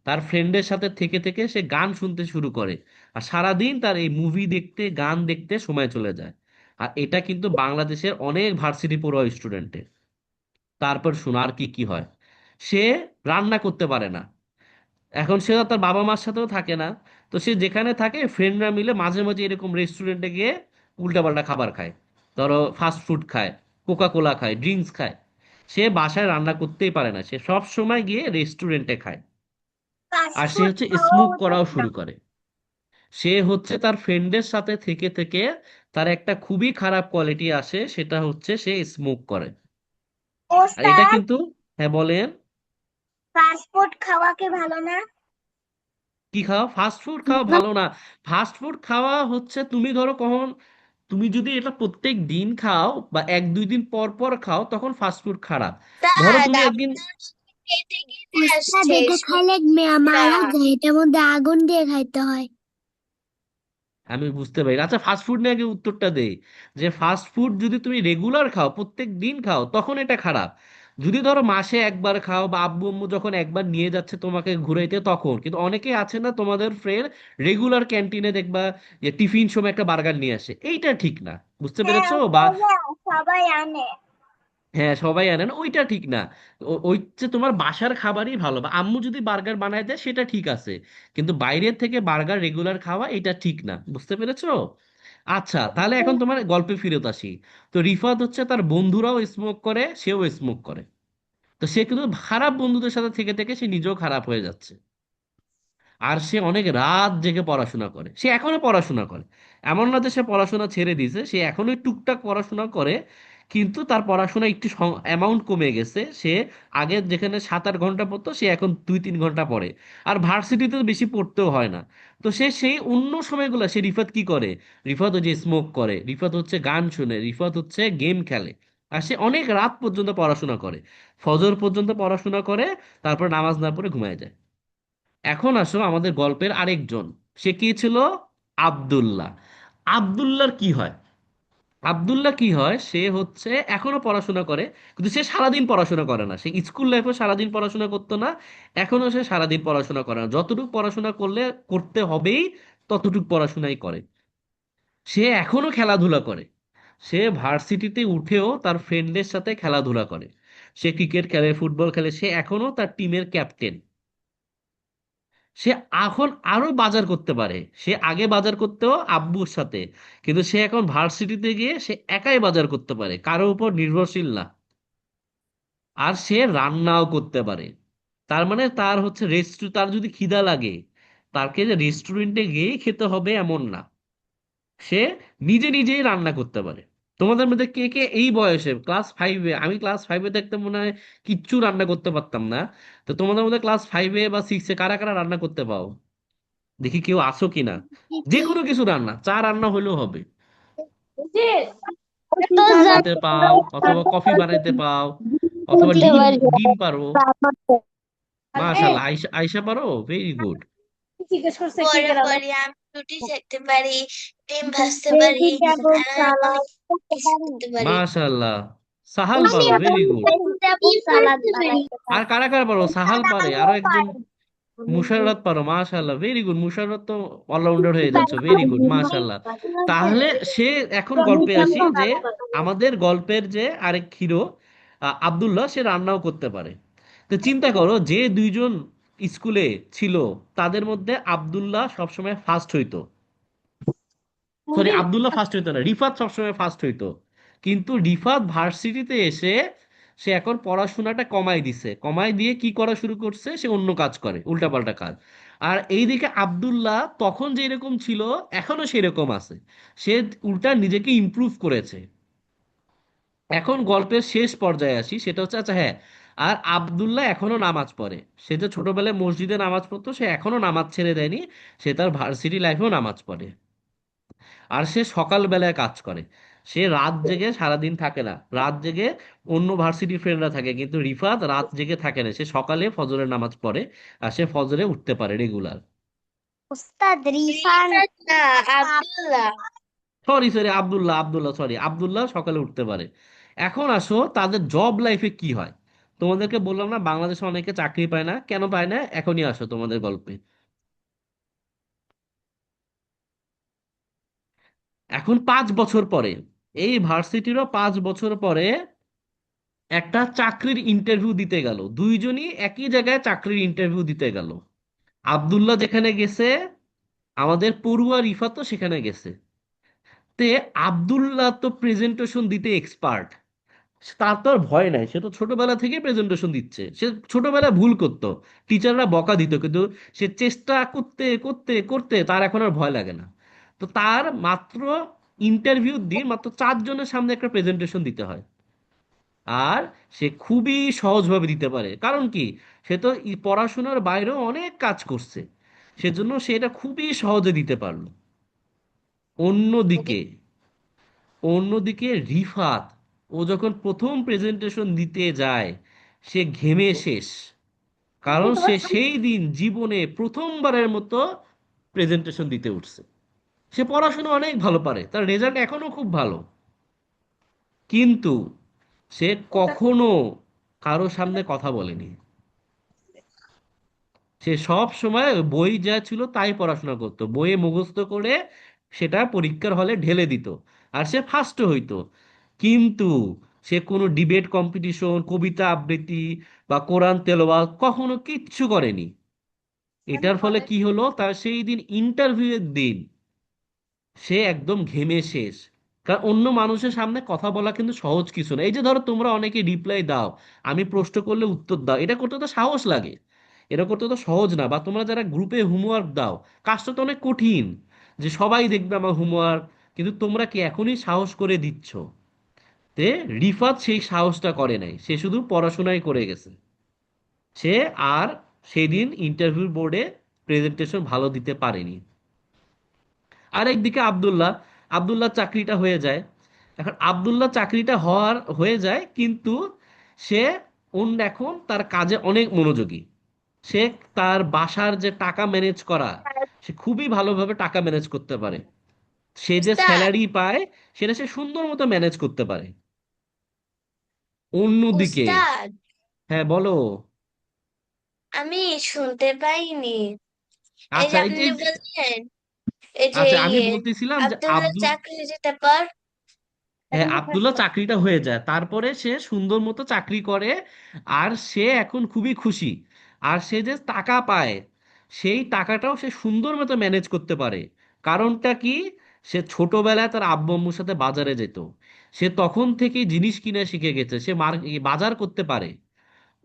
তার ফ্রেন্ডের সাথে থেকে থেকে সে গান শুনতে শুরু করে, আর সারাদিন তার এই মুভি দেখতে গান দেখতে সময় চলে যায়। আর এটা কিন্তু বাংলাদেশের অনেক ভার্সিটি পড়ুয়া স্টুডেন্টের। তারপর শোনো আর কি কি হয়। সে রান্না করতে পারে না, এখন সে আর তার বাবা মার সাথেও থাকে না। তো সে যেখানে থাকে ফ্রেন্ডরা মিলে মাঝে মাঝে এরকম রেস্টুরেন্টে গিয়ে উল্টাপাল্টা খাবার খায়, ধরো ফাস্ট ফুড খায়, কোকা কোলা খায়, ড্রিঙ্কস খায়। সে বাসায় রান্না করতেই পারে না, সে সব সময় গিয়ে রেস্টুরেন্টে খায়। আর সে ফাস্টফুড হচ্ছে খাওয়াও স্মোক করাও যাবে না। শুরু করে। সে হচ্ছে তার ফ্রেন্ডের সাথে থেকে থেকে তার একটা খুবই খারাপ কোয়ালিটি আসে, সেটা হচ্ছে সে স্মোক করে। আর এটা ওস্তাদ, কিন্তু, হ্যাঁ বলেন। ফাস্টফুড খাওয়া কি ভালো না? কি খাওয়া? ফাস্ট ফুড খাওয়া ভালো না? ফাস্ট ফুড খাওয়া হচ্ছে, তুমি ধরো কখন, তুমি যদি এটা প্রত্যেক দিন খাও বা 1-2 দিন পর পর খাও তখন ফাস্ট ফুড খারাপ। ধরো ওস্তাদ, তুমি একদিন, আপনার খেতে খেতে ওস্তাদ, আসছে এটা খাইলে স্মোকটা। মারা যায়, এটার মধ্যে আগুন দিয়ে খাইতে হয়। আমি বুঝতে পারি। আচ্ছা, ফাস্ট ফুড নিয়ে আগে উত্তরটা দেই, যে ফাস্ট ফুড যদি তুমি রেগুলার খাও, প্রত্যেক দিন খাও, তখন এটা খারাপ। যদি ধরো মাসে একবার খাও বা আব্বু আম্মু যখন একবার নিয়ে যাচ্ছে তোমাকে ঘুরাইতে তখন, কিন্তু অনেকে আছে না তোমাদের ফ্রেন্ড, রেগুলার ক্যান্টিনে দেখবা যে টিফিন সময় একটা বার্গার নিয়ে আসে, এইটা ঠিক না। বুঝতে হ্যাঁ পেরেছো? বা ওস্তাদ, সবাই আনে। হ্যাঁ, সবাই আনে না, ওইটা ঠিক না। ওই যে তোমার বাসার খাবারই ভালো, বা আম্মু যদি বার্গার বানায় দেয় সেটা ঠিক আছে, কিন্তু বাইরের থেকে বার্গার রেগুলার খাওয়া এটা ঠিক না। বুঝতে পেরেছো? আচ্ছা, তাহলে এখন তোমার গল্পে ফিরত আসি। তো রিফাত হচ্ছে তার বন্ধুরাও স্মোক করে, সেও স্মোক করে। তো সে কিন্তু খারাপ বন্ধুদের সাথে থেকে থেকে সে নিজেও খারাপ হয়ে যাচ্ছে। আর সে অনেক রাত জেগে পড়াশোনা করে, সে এখনো পড়াশোনা করে। এমন না যে সে পড়াশোনা ছেড়ে দিয়েছে, সে এখনো টুকটাক পড়াশোনা করে, কিন্তু তার পড়াশোনা একটু অ্যামাউন্ট কমে গেছে। সে আগে যেখানে 7-8 ঘন্টা পড়তো সে এখন 2-3 ঘন্টা পড়ে। আর ভার্সিটিতে তো বেশি পড়তেও হয় না। তো সে সেই অন্য সময়গুলো সে রিফাত কি করে, রিফাত ওই যে স্মোক করে, রিফাত হচ্ছে গান শুনে, রিফাত হচ্ছে গেম খেলে। আর সে অনেক রাত পর্যন্ত পড়াশোনা করে, ফজর পর্যন্ত পড়াশোনা করে, তারপর নামাজ না পড়ে ঘুমায় যায়। এখন আসো আমাদের গল্পের আরেকজন, সে কি ছিল? আব্দুল্লাহ। আব্দুল্লাহর কি হয়? আব্দুল্লাহ কি হয়, সে হচ্ছে এখনো পড়াশোনা করে, কিন্তু সে সারাদিন পড়াশোনা করে না। সে স্কুল লাইফে সারাদিন পড়াশোনা করতো না, এখনো সে সারাদিন পড়াশোনা করে না। যতটুকু পড়াশোনা করলে করতে হবেই ততটুকু পড়াশোনাই করে। সে এখনো খেলাধুলা করে, সে ভার্সিটিতে উঠেও তার ফ্রেন্ডদের সাথে খেলাধুলা করে, সে ক্রিকেট খেলে, ফুটবল খেলে, সে এখনো তার টিমের ক্যাপ্টেন। সে এখন আরো বাজার করতে পারে, সে আগে বাজার করতেও আব্বুর সাথে, কিন্তু সে এখন ভার্সিটিতে গিয়ে সে একাই বাজার করতে পারে, কারো উপর নির্ভরশীল না। আর সে রান্নাও করতে পারে। তার মানে তার হচ্ছে তার যদি খিদা লাগে, তাকে যে রেস্টুরেন্টে গিয়ে খেতে হবে এমন না। সে নিজে নিজেই রান্না করতে পারে। তোমাদের মধ্যে কে কে এই বয়সে ক্লাস 5-এ, আমি ক্লাস 5-এ দেখতে মনে হয় কিচ্ছু রান্না করতে পারতাম না। তো তোমাদের মধ্যে ক্লাস 5-এ বা 6-এ কারা কারা রান্না করতে পাও? দেখি কেউ আসো কিনা। যে কোনো কিছু রান্না, চা রান্না হলেও হবে। এই যে তো বানাইতে পাও, অথবা কফি বানাইতে পাও, অথবা জানতে ডিম পারি ডিম পারো। পারবে, মাশাল্লাহ, আইসা আইসা পারো, ভেরি গুড। জিজ্ঞেস করছে কি পরে কে রান্না পরে আমি রুটি সেকতে পারি, ডিম ভাজতে পারি, ভেজিটেবল অনেক সালাদ করতে কিছু পারি। করতে পারি। মাশাল্লাহ, সাহাল আমি পারো, ভেরি গুড। ভেজিটেবল সালাদ বানাইতে আর পারি। কারা কারা পারো? সাহাল পারে, আরো একজন পারি। মুশাররত পারো, মাশাল্লাহ, ভেরি গুড। মুশাররত তো অলরাউন্ডার হয়ে যাচ্ছে, ভেরি গুড, মাশাল্লাহ। তাহলে সে, এখন গল্পে আসি যে আমাদের গল্পের যে আরেক হিরো আব্দুল্লাহ, সে রান্নাও করতে পারে। তো চিন্তা করো, যে দুইজন স্কুলে ছিল তাদের মধ্যে আব্দুল্লাহ সবসময় ফার্স্ট হইতো। সরি, মুদির আব্দুল্লাহ ফার্স্ট হইতো না, রিফাত সবসময় ফার্স্ট হইতো। কিন্তু রিফাত ভার্সিটিতে এসে সে এখন পড়াশোনাটা কমাই দিছে, কমাই দিয়ে কি করা শুরু করছে, সে অন্য কাজ করে, উল্টাপাল্টা কাজ। আর এইদিকে আব্দুল্লাহ তখন যেরকম ছিল এখনো সেরকম আছে। সে উল্টা নিজেকে ইমপ্রুভ করেছে। এখন গল্পের শেষ পর্যায়ে আসি, সেটা হচ্ছে, আচ্ছা হ্যাঁ, আর আব্দুল্লাহ এখনো নামাজ পড়ে। সে যে ছোটবেলায় মসজিদে নামাজ পড়তো, সে এখনো নামাজ ছেড়ে দেয়নি। সে তার ভার্সিটি লাইফেও নামাজ পড়ে। আর সে সকাল বেলায় কাজ করে। সে রাত জেগে সারাদিন থাকে না, রাত জেগে অন্য ভার্সিটি ফ্রেন্ডরা থাকে, কিন্তু রিফাত রাত জেগে থাকে না, সে সকালে ফজরের নামাজ পড়ে। আর সে ফজরে উঠতে পারে রেগুলার। উস্তাদ রিফান রিফাত না, Abdullah. Sorry sorry, Abdullah, Abdullah, sorry, Abdullah সকালে উঠতে পারে। এখন আসো তাদের জব লাইফে কি হয়। তোমাদেরকে বললাম না বাংলাদেশে অনেকে চাকরি পায় না, কেন পায় না, এখনই আসো তোমাদের গল্পে। এখন 5 বছর পরে, এই ভার্সিটিরও 5 বছর পরে একটা চাকরির ইন্টারভিউ দিতে গেল। দুইজনই একই জায়গায় চাকরির ইন্টারভিউ দিতে গেল। আব্দুল্লাহ যেখানে গেছে, আমাদের পড়ুয়া রিফাতও সেখানে গেছে। তে আব্দুল্লাহ তো প্রেজেন্টেশন দিতে এক্সপার্ট। তার তো আর ভয় নাই, সে তো ছোটবেলা থেকে প্রেজেন্টেশন দিচ্ছে। সে ছোটবেলায় ভুল করতো, টিচাররা বকা দিত, কিন্তু সে চেষ্টা করতে করতে করতে তার এখন আর ভয় লাগে না। তো তার মাত্র ইন্টারভিউ দিন মাত্র 4 জনের সামনে একটা প্রেজেন্টেশন দিতে হয়। আর সে খুবই সহজভাবে দিতে পারে, কারণ কি, সে তো পড়াশোনার বাইরেও অনেক কাজ করছে, সেজন্য সে এটা খুবই সহজে দিতে পারলো। অন্যদিকে অন্যদিকে রিফাত, ও যখন প্রথম প্রেজেন্টেশন দিতে যায়, সে ঘেমে শেষ। কারণ সে সেই দিন জীবনে প্রথমবারের মতো প্রেজেন্টেশন দিতে উঠছে। সে পড়াশোনা অনেক ভালো পারে, তার রেজাল্ট এখনো খুব ভালো, কিন্তু সে কখনো কারো সামনে কথা বলেনি। সে সব সময় বই যা ছিল তাই পড়াশোনা করতো, বইয়ে মুখস্থ করে সেটা পরীক্ষার হলে ঢেলে দিত। আর সে ফার্স্ট হইতো। কিন্তু সে কোনো ডিবেট কম্পিটিশন, কবিতা আবৃত্তি বা কোরআন তেলাওয়াত কখনো কিচ্ছু করেনি। এটার ফলে কি হলো, তার সেই দিন ইন্টারভিউয়ের দিন সে একদম ঘেমে শেষ। কারণ অন্য মানুষের সামনে কথা বলা কিন্তু সহজ কিছু না। এই যে ধরো তোমরা অনেকে রিপ্লাই দাও, আমি প্রশ্ন করলে উত্তর দাও, এটা করতে তো সাহস লাগে, এটা করতে তো সহজ না। বা তোমরা যারা গ্রুপে হোমওয়ার্ক দাও, কাজটা তো অনেক কঠিন, যে সবাই দেখবে আমার হোমওয়ার্ক, কিন্তু তোমরা কি এখনই সাহস করে দিচ্ছ। তে রিফাত সেই সাহসটা করে নাই, সে শুধু পড়াশোনাই করে গেছে। সে আর সেদিন ইন্টারভিউ বোর্ডে প্রেজেন্টেশন ভালো দিতে পারেনি। আর একদিকে আব্দুল্লাহ, আব্দুল্লাহ চাকরিটা হয়ে যায়। এখন আব্দুল্লাহ চাকরিটা হয়ে যায়, কিন্তু সে এখন তার কাজে অনেক মনোযোগী। সে তার বাসার যে টাকা ম্যানেজ করা, সে খুবই ভালোভাবে টাকা ম্যানেজ করতে পারে। সে যে উস্তাদ, স্যালারি পায় সেটা সে সুন্দর মতো ম্যানেজ করতে পারে। অন্যদিকে, উস্তাদ, হ্যাঁ বলো। আমি শুনতে পাইনি। এই যে আচ্ছা, এই যে আপনি বললেন, এই যে আচ্ছা, আমি বলতেছিলাম যে আব্দুল্লাহ আব্দুল, চাকরি যেতে পার। হ্যাঁ, আব্দুল্লাহ চাকরিটা হয়ে যায়, তারপরে সে সুন্দর মতো চাকরি করে। আর সে এখন খুবই খুশি। আর সে যে টাকা পায়, সেই টাকাটাও সে সুন্দর মতো ম্যানেজ করতে পারে। কারণটা কি, সে ছোটবেলায় তার আব্বু আম্মুর সাথে বাজারে যেত। সে তখন থেকেই জিনিস কিনে শিখে গেছে, সে বাজার করতে পারে।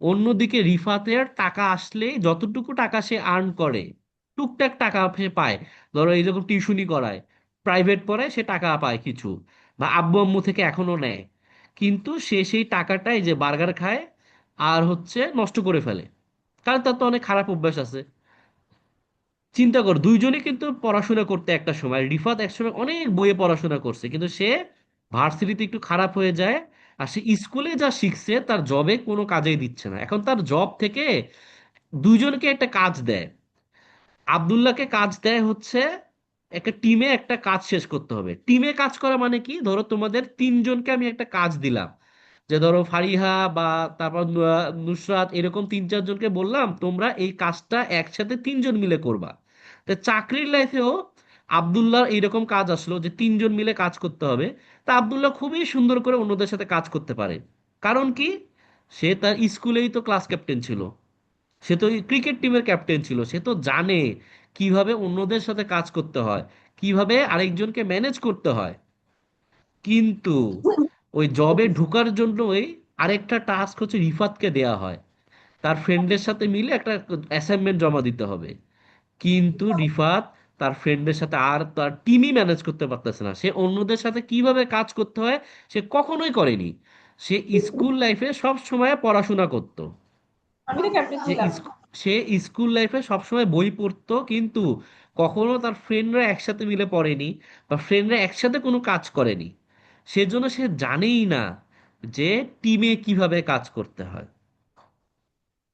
অন্যদিকে রিফাতের টাকা আসলেই যতটুকু টাকা সে আর্ন করে, টুকটাক টাকা সে পায়। ধরো এই যখন টিউশনি করায়, প্রাইভেট পড়ে, সে টাকা পায় কিছু, বা আব্বু আম্মু থেকে এখনো নেয়, কিন্তু সে সেই টাকাটাই যে বার্গার খায় আর হচ্ছে নষ্ট করে ফেলে, কারণ তার তো অনেক খারাপ অভ্যাস আছে। চিন্তা কর, দুইজনই কিন্তু পড়াশোনা করতে একটা সময়, রিফাত একসময় অনেক বইয়ে পড়াশোনা করছে, কিন্তু সে ভার্সিটিতে একটু খারাপ হয়ে যায়, আর সে স্কুলে যা শিখছে তার জবে কোনো কাজেই দিচ্ছে না। এখন তার জব থেকে দুইজনকে একটা কাজ দেয়। আব্দুল্লাহকে কাজ দেয় হচ্ছে একটা টিমে একটা কাজ শেষ করতে হবে। টিমে কাজ করা মানে কি, ধরো তোমাদের তিনজনকে আমি একটা কাজ দিলাম, যে ধরো ফারিহা বা তারপর নুসরাত, এরকম তিন চারজনকে বললাম তোমরা এই কাজটা একসাথে তিনজন মিলে করবা। তো চাকরির লাইফেও আব্দুল্লাহর এইরকম কাজ আসলো যে তিনজন মিলে কাজ করতে হবে। তা আব্দুল্লাহ খুবই সুন্দর করে অন্যদের সাথে কাজ করতে পারে। কারণ কি, সে তার স্কুলেই তো ক্লাস ক্যাপ্টেন ছিল, সে তো ক্রিকেট টিমের ক্যাপ্টেন ছিল, সে তো জানে কিভাবে অন্যদের সাথে কাজ করতে হয়, কিভাবে আরেকজনকে ম্যানেজ করতে হয়। কিন্তু ওই জবে ঢোকার জন্যই আরেকটা টাস্ক হচ্ছে রিফাতকে দেয়া হয়, তার ফ্রেন্ডের সাথে মিলে একটা অ্যাসাইনমেন্ট জমা দিতে হবে। কিন্তু রিফাত তার ফ্রেন্ডের সাথে আর তার টিমই ম্যানেজ করতে পারতেছে না, সে অন্যদের সাথে কিভাবে কাজ করতে হয় সে কখনোই করেনি। সে স্কুল লাইফে সব সময় পড়াশোনা করতো, আমি তো ক্যাপ্টেন সে ছিলাম। সে স্কুল লাইফে সবসময় বই পড়তো, কিন্তু কখনো তার ফ্রেন্ডরা একসাথে মিলে পড়েনি বা ফ্রেন্ডরা একসাথে কোনো কাজ করেনি। সেজন্য সে জানেই না যে টিমে কিভাবে কাজ করতে হয়।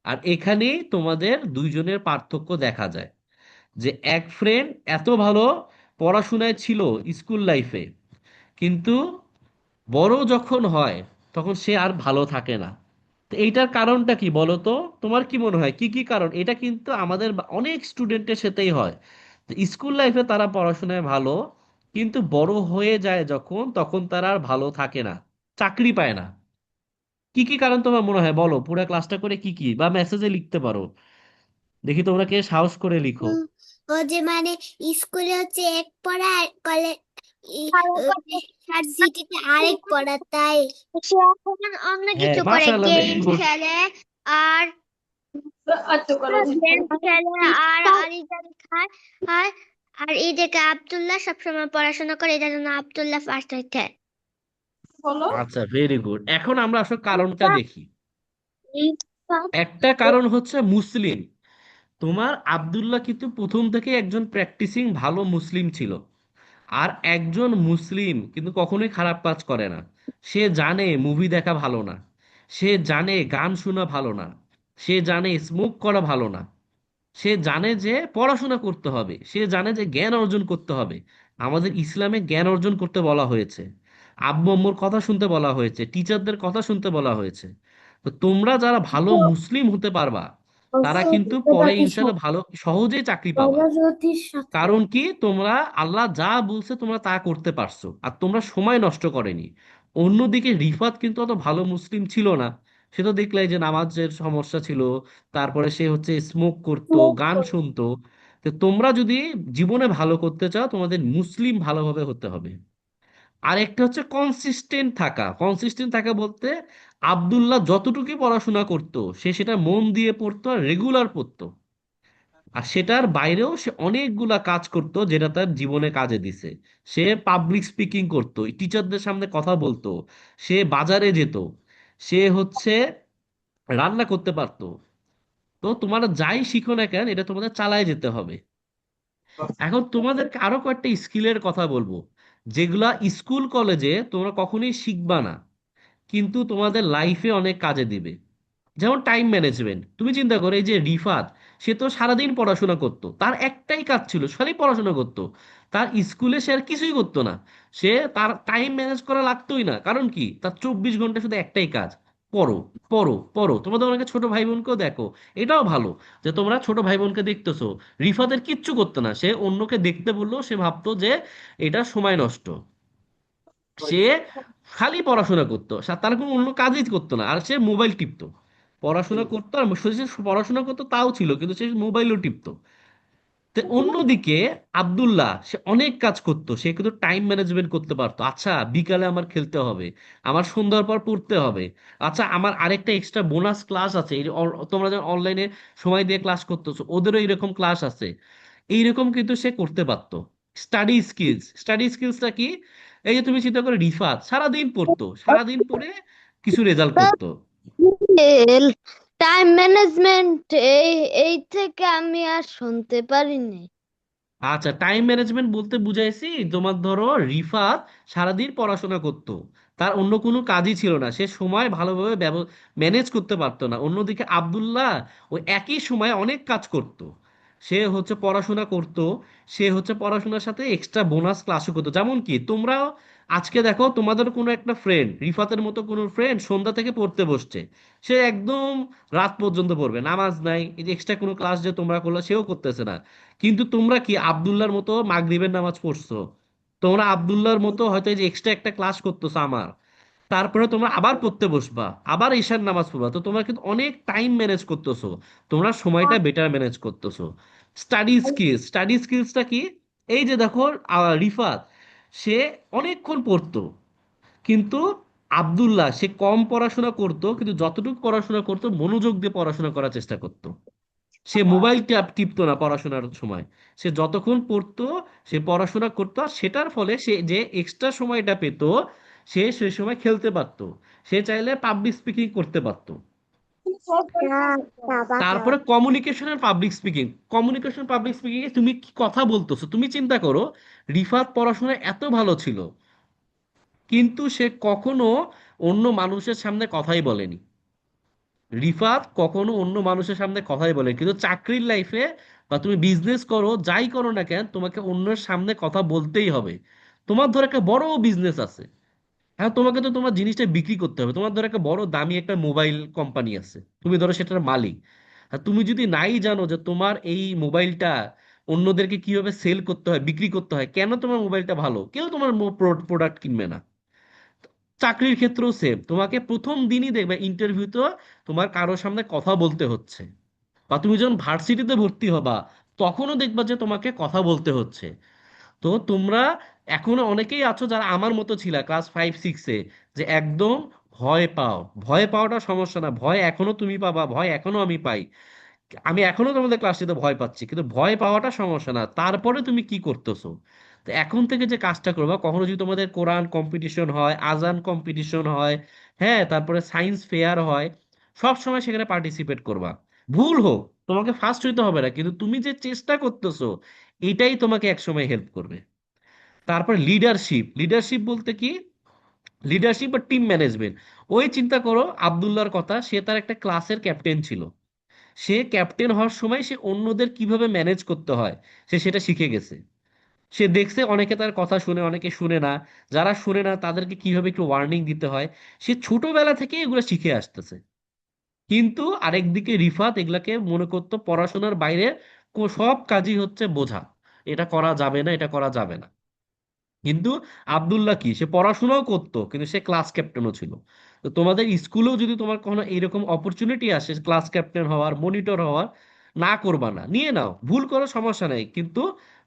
আর এখানেই তোমাদের দুইজনের পার্থক্য দেখা যায়, যে এক ফ্রেন্ড এত ভালো পড়াশোনায় ছিল স্কুল লাইফে, কিন্তু বড় যখন হয় তখন সে আর ভালো থাকে না। তো এইটার কারণটা কি বলো তো? তোমার কি মনে হয় কি কি কারণ? এটা কিন্তু আমাদের অনেক স্টুডেন্টের সাথেই হয়। তো স্কুল লাইফে তারা পড়াশোনায় ভালো, কিন্তু বড় হয়ে যায় যখন, তখন তারা আর ভালো থাকে না, চাকরি পায় না। কি কি কারণ তোমার মনে হয় বলো, পুরো ক্লাসটা করে কি কি, বা মেসেজে লিখতে পারো, দেখি তোমরা কে সাহস করে লিখো। ও যে মানে স্কুলে হচ্ছে এক পড়া আর ভার্সিটিতে আরেক পড়া, তাই সে এখন অন্য হ্যাঁ, কিছু করে, মাশাআল্লাহ, গেম ভেরি গুড। খেলে আর আচ্ছা করো। গেম খেলে আর ইত্যাদি খায়। আর আর এই যে আব্দুল্লাহ সবসময় পড়াশোনা করে, এটার জন্য আব্দুল্লাহ ফার্স্ট হইতে। বলো। আচ্ছা, ভেরি গুড। এখন আমরা আসলে কারণটা দেখি। একটা কারণ হচ্ছে মুসলিম। তোমার আব্দুল্লাহ কিন্তু প্রথম থেকে একজন প্র্যাকটিসিং ভালো মুসলিম ছিল। আর একজন মুসলিম কিন্তু কখনোই খারাপ কাজ করে না। সে জানে মুভি দেখা ভালো না, সে জানে গান শোনা ভালো না, সে জানে স্মোক করা ভালো না, সে জানে যে পড়াশোনা করতে হবে, সে জানে যে জ্ঞান অর্জন করতে হবে। আমাদের ইসলামে জ্ঞান অর্জন করতে বলা হয়েছে, আব্বু আম্মুর কথা শুনতে বলা হয়েছে, টিচারদের কথা শুনতে বলা হয়েছে। তো তোমরা যারা ভালো মুসলিম হতে পারবা, তারা কিন্তু পরে ইনশাল্লাহ ভালো সহজেই চাকরি পাবা। কারণ কি, তোমরা আল্লাহ যা বলছে তোমরা তা করতে পারছো, আর তোমরা সময় নষ্ট করেনি। অন্যদিকে রিফাত কিন্তু অত ভালো মুসলিম ছিল না। সে তো দেখলাই যে নামাজের সমস্যা ছিল, তারপরে সে হচ্ছে স্মোক করতো, গান শুনতো। তো তোমরা যদি জীবনে ভালো করতে চাও, তোমাদের মুসলিম ভালোভাবে হতে হবে। আর একটা হচ্ছে কনসিস্টেন্ট থাকা। কনসিস্টেন্ট থাকা বলতে, আব্দুল্লাহ যতটুকু পড়াশোনা করতো সে সেটা মন দিয়ে পড়তো আর রেগুলার পড়তো। আর সেটার বাইরেও সে অনেকগুলা কাজ করতো যেটা তার জীবনে কাজে দিছে। সে পাবলিক স্পিকিং করতো, টিচারদের সামনে কথা বলতো, সে বাজারে যেত, সে হচ্ছে রান্না করতে পারতো। তো তোমরা যাই শিখো না কেন, এটা তোমাদের চালায় যেতে হবে। এখন তোমাদেরকে আরো কয়েকটা স্কিলের কথা বলবো, যেগুলা স্কুল কলেজে তোমরা কখনোই শিখবা না, কিন্তু তোমাদের লাইফে অনেক কাজে দিবে। যেমন টাইম ম্যানেজমেন্ট। তুমি চিন্তা করো, এই যে রিফাত, সে তো সারাদিন পড়াশোনা করতো, তার একটাই কাজ ছিল, খালি পড়াশোনা করতো। তার স্কুলে সে আর কিছুই করতো না, সে তার টাইম ম্যানেজ করা লাগতোই না। কারণ কি, তার 24 ঘন্টা শুধু একটাই কাজ, পড়ো, পড়ো, পড়ো। তোমাদের অনেকে ছোট ভাই বোনকেও দেখো, এটাও ভালো যে তোমরা ছোট ভাই বোনকে দেখতেছো। রিফাতের কিচ্ছু করতো না, সে অন্যকে দেখতে বললেও সে ভাবতো যে এটা সময় নষ্ট। সে খালি পড়াশোনা করতো, তার কোনো অন্য কাজই করতো না, আর সে মোবাইল টিপতো। পড়াশোনা করতো আর সে পড়াশোনা করতো তাও ছিল, কিন্তু সে মোবাইলও টিপতো। তো অন্যদিকে আব্দুল্লাহ, সে অনেক কাজ করতো, সে কিন্তু টাইম ম্যানেজমেন্ট করতে পারতো। আচ্ছা, বিকালে আমার খেলতে হবে, আমার সন্ধ্যার পর পড়তে হবে, আচ্ছা আমার আরেকটা এক্সট্রা বোনাস ক্লাস আছে, এই যে তোমরা যখন অনলাইনে সময় দিয়ে ক্লাস করতেছো, ওদেরও এরকম ক্লাস আছে। এইরকম কিন্তু সে করতে পারতো। স্টাডি স্কিলসটা কি? এই যে তুমি চিন্তা করে, রিফাত সারাদিন পড়তো, সারাদিন পড়ে কিছু রেজাল্ট করতো। টাইম ম্যানেজমেন্ট এই এই থেকে আমি আর শুনতে পারিনি। আচ্ছা, টাইম ম্যানেজমেন্ট বলতে বুঝাইছি, তোমার ধরো রিফাত সারাদিন পড়াশোনা করতো, তার অন্য কোনো কাজই ছিল না, সে সময় ভালোভাবে ম্যানেজ করতে পারতো না। অন্যদিকে আব্দুল্লাহ ওই একই সময়ে অনেক কাজ করত। সে হচ্ছে পড়াশোনা করত, সে হচ্ছে পড়াশোনার সাথে এক্সট্রা বোনাস ক্লাসও করতো। যেমন কি তোমরাও আজকে দেখো, তোমাদের কোনো একটা ফ্রেন্ড, রিফাতের মতো কোনো ফ্রেন্ড সন্ধ্যা থেকে পড়তে বসছে, সে একদম রাত পর্যন্ত পড়বে, নামাজ নাই, এই যে এক্সট্রা কোনো ক্লাস যে তোমরা করলে সেও করতেছে না। কিন্তু তোমরা কি আব্দুল্লাহর মতো মাগরিবের নামাজ পড়ছো? তোমরা আব্দুল্লাহর মতো হয়তো এই যে এক্সট্রা একটা ক্লাস করতেছো আমার, তারপরে তোমরা আবার পড়তে বসবা, আবার ঈশার নামাজ পড়বা, তো তোমরা কিন্তু অনেক টাইম ম্যানেজ করতেছো, তোমরা সময়টা বেটার ম্যানেজ করতেছো। স্টাডি স্কিলসটা কি? এই যে দেখো, রিফাত সে অনেকক্ষণ পড়তো, কিন্তু আব্দুল্লাহ সে কম পড়াশোনা করতো, কিন্তু যতটুকু পড়াশোনা করতো মনোযোগ দিয়ে পড়াশোনা করার চেষ্টা করতো। সে মোবাইল টিপতো না পড়াশোনার সময়, সে যতক্ষণ পড়তো সে পড়াশোনা করতো, আর সেটার ফলে সে যে এক্সট্রা সময়টা পেত, সে সে সময় খেলতে পারতো, সে চাইলে পাবলিক স্পিকিং করতে পারতো। তারপরে পাবলিক স্পিকিং এ তুমি কি কথা বলতেছো, তুমি চিন্তা করো, রিফাত পড়াশোনায় এত ভালো ছিল, কিন্তু সে কখনো অন্য মানুষের সামনে কথাই বলেনি। রিফাত কখনো অন্য মানুষের সামনে কথাই বলে, কিন্তু চাকরির লাইফে বা তুমি বিজনেস করো, যাই করো না কেন, তোমাকে অন্যের সামনে কথা বলতেই হবে। তোমার ধর একটা বড় বিজনেস আছে, হ্যাঁ, তোমাকে তো তোমার জিনিসটা বিক্রি করতে হবে। তোমার ধর একটা বড় দামি একটা মোবাইল কোম্পানি আছে, তুমি ধরো সেটার মালিক। আর তুমি যদি নাই জানো যে তোমার এই মোবাইলটা অন্যদেরকে কিভাবে সেল করতে হয়, বিক্রি করতে হয়, কেন তোমার মোবাইলটা ভালো, কেউ তোমার প্রোডাক্ট কিনবে না। চাকরির ক্ষেত্রেও সেম, তোমাকে প্রথম দিনই দেখবে ইন্টারভিউতে তোমার কারোর সামনে কথা বলতে হচ্ছে, বা তুমি যখন ভার্সিটিতে ভর্তি হবা তখনও দেখবা যে তোমাকে কথা বলতে হচ্ছে। তো তোমরা এখনো অনেকেই আছো যারা আমার মতো ছিল ক্লাস 5 6-এ, যে একদম ভয় পাও। ভয় পাওয়াটা সমস্যা না, ভয় এখনো তুমি পাবা, ভয় এখনো আমি পাই, আমি এখনো তোমাদের ক্লাসটিতে ভয় পাচ্ছি, কিন্তু ভয় পাওয়াটা সমস্যা না। তারপরে তুমি কি করতেছো? তো এখন থেকে যে কাজটা করবা, কখনো যদি তোমাদের কোরআন কম্পিটিশন হয়, আজান কম্পিটিশন হয়, হ্যাঁ, তারপরে সায়েন্স ফেয়ার হয়, সব সময় সেখানে পার্টিসিপেট করবা। ভুল হোক, তোমাকে ফার্স্ট হইতে হবে না, কিন্তু তুমি যে চেষ্টা করতেছো এটাই তোমাকে একসময় হেল্প করবে। তারপর লিডারশিপ বলতে কি? লিডারশিপ বা টিম ম্যানেজমেন্ট। ওই চিন্তা করো আব্দুল্লাহর কথা, সে তার একটা ক্লাসের ক্যাপ্টেন ছিল, সে ক্যাপ্টেন হওয়ার সময় সে অন্যদের কিভাবে ম্যানেজ করতে হয় সে সেটা শিখে গেছে। সে দেখছে অনেকে তার কথা শুনে, অনেকে শুনে না, যারা শুনে না তাদেরকে কিভাবে একটু ওয়ার্নিং দিতে হয়, সে ছোটবেলা থেকে এগুলো শিখে আসতেছে। কিন্তু আরেকদিকে রিফাত এগুলাকে মনে করতো পড়াশোনার বাইরে সব কাজই হচ্ছে বোঝা, এটা করা যাবে না, এটা করা যাবে না। কিন্তু আব্দুল্লাহ কি, সে পড়াশোনাও করতো, কিন্তু সে ক্লাস ক্যাপ্টেনও ছিল। তো তোমাদের স্কুলেও যদি তোমার কোনো এরকম অপরচুনিটি আসে ক্লাস ক্যাপ্টেন হওয়ার, মনিটর হওয়ার, না করবা না, নিয়ে নাও, ভুল করো সমস্যা নেই, কিন্তু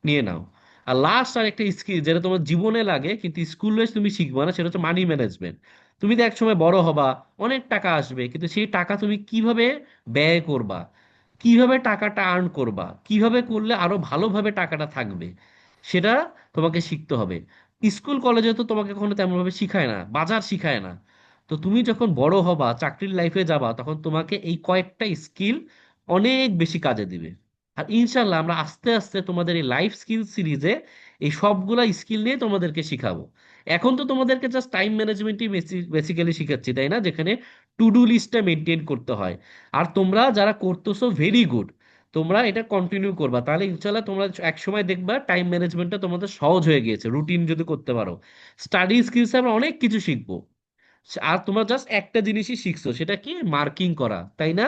নিয়ে নাও। আর লাস্ট আর একটা স্কিল যেটা তোমার জীবনে লাগে কিন্তু স্কুলে তুমি শিখবা না, সেটা হচ্ছে মানি ম্যানেজমেন্ট। তুমি তো এক সময় বড় হবা, অনেক টাকা আসবে, কিন্তু সেই টাকা তুমি কিভাবে ব্যয় করবা, কিভাবে টাকাটা আর্ন করবা, কিভাবে করলে আরো ভালোভাবে টাকাটা থাকবে, সেটা তোমাকে শিখতে হবে। স্কুল কলেজে তো তোমাকে কখনো তেমন ভাবে শিখায় না, বাজার শিখায় না। তো তুমি যখন বড় হবা, চাকরির লাইফে যাবা, তখন তোমাকে এই কয়েকটা স্কিল অনেক বেশি কাজে দিবে। আর ইনশাল্লাহ আমরা আস্তে আস্তে তোমাদের এই লাইফ স্কিল সিরিজে এই সবগুলা স্কিল নিয়ে তোমাদেরকে শিখাবো। এখন তো তোমাদেরকে জাস্ট টাইম ম্যানেজমেন্টই বেসিক্যালি শিখাচ্ছি, তাই না, যেখানে টু ডু লিস্টটা মেনটেন করতে হয়। আর তোমরা যারা করতেছো ভেরি গুড, তোমরা এটা কন্টিনিউ করবা, তাহলে ইনশাল্লাহ তোমরা এক সময় দেখবা টাইম ম্যানেজমেন্টটা তোমাদের সহজ হয়ে গিয়েছে, রুটিন যদি করতে পারো। স্টাডি স্কিলসে আমরা অনেক কিছু শিখবো, আর তোমরা জাস্ট একটা জিনিসই শিখছো, সেটা কি? মার্কিং করা, তাই না?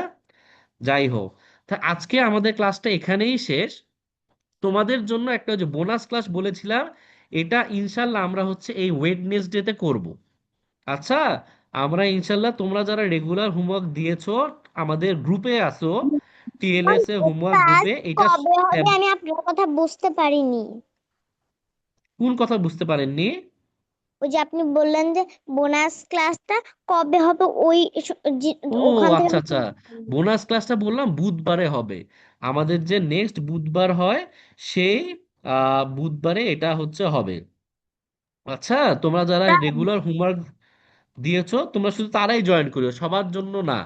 যাই হোক, তা আজকে আমাদের ক্লাসটা এখানেই শেষ। তোমাদের জন্য একটা যে বোনাস ক্লাস বলেছিলাম, এটা ইনশাল্লাহ আমরা হচ্ছে এই ওয়েডনেসডেতে করব। আচ্ছা, আমরা ইনশাল্লাহ, তোমরা যারা রেগুলার হোমওয়ার্ক দিয়েছো আমাদের গ্রুপে আসো, টিএলএস এ হোমওয়ার্ক ক্লাস গ্রুপে, এটা কবে হবে আমি আপনার কথা বুঝতে পারিনি। কোন কথা বুঝতে পারেননি? ওই যে আপনি বললেন যে বোনাস ক্লাসটা কবে হবে, ওই ও ওখান থেকে আচ্ছা আমি আচ্ছা, বোনাস ক্লাসটা বললাম বুধবারে হবে। আমাদের যে নেক্সট বুধবার হয় সেই বুধবারে এটা হচ্ছে হবে। আচ্ছা, তোমরা যারা রেগুলার হোমওয়ার্ক দিয়েছো তোমরা শুধু তারাই জয়েন করিও, সবার জন্য না।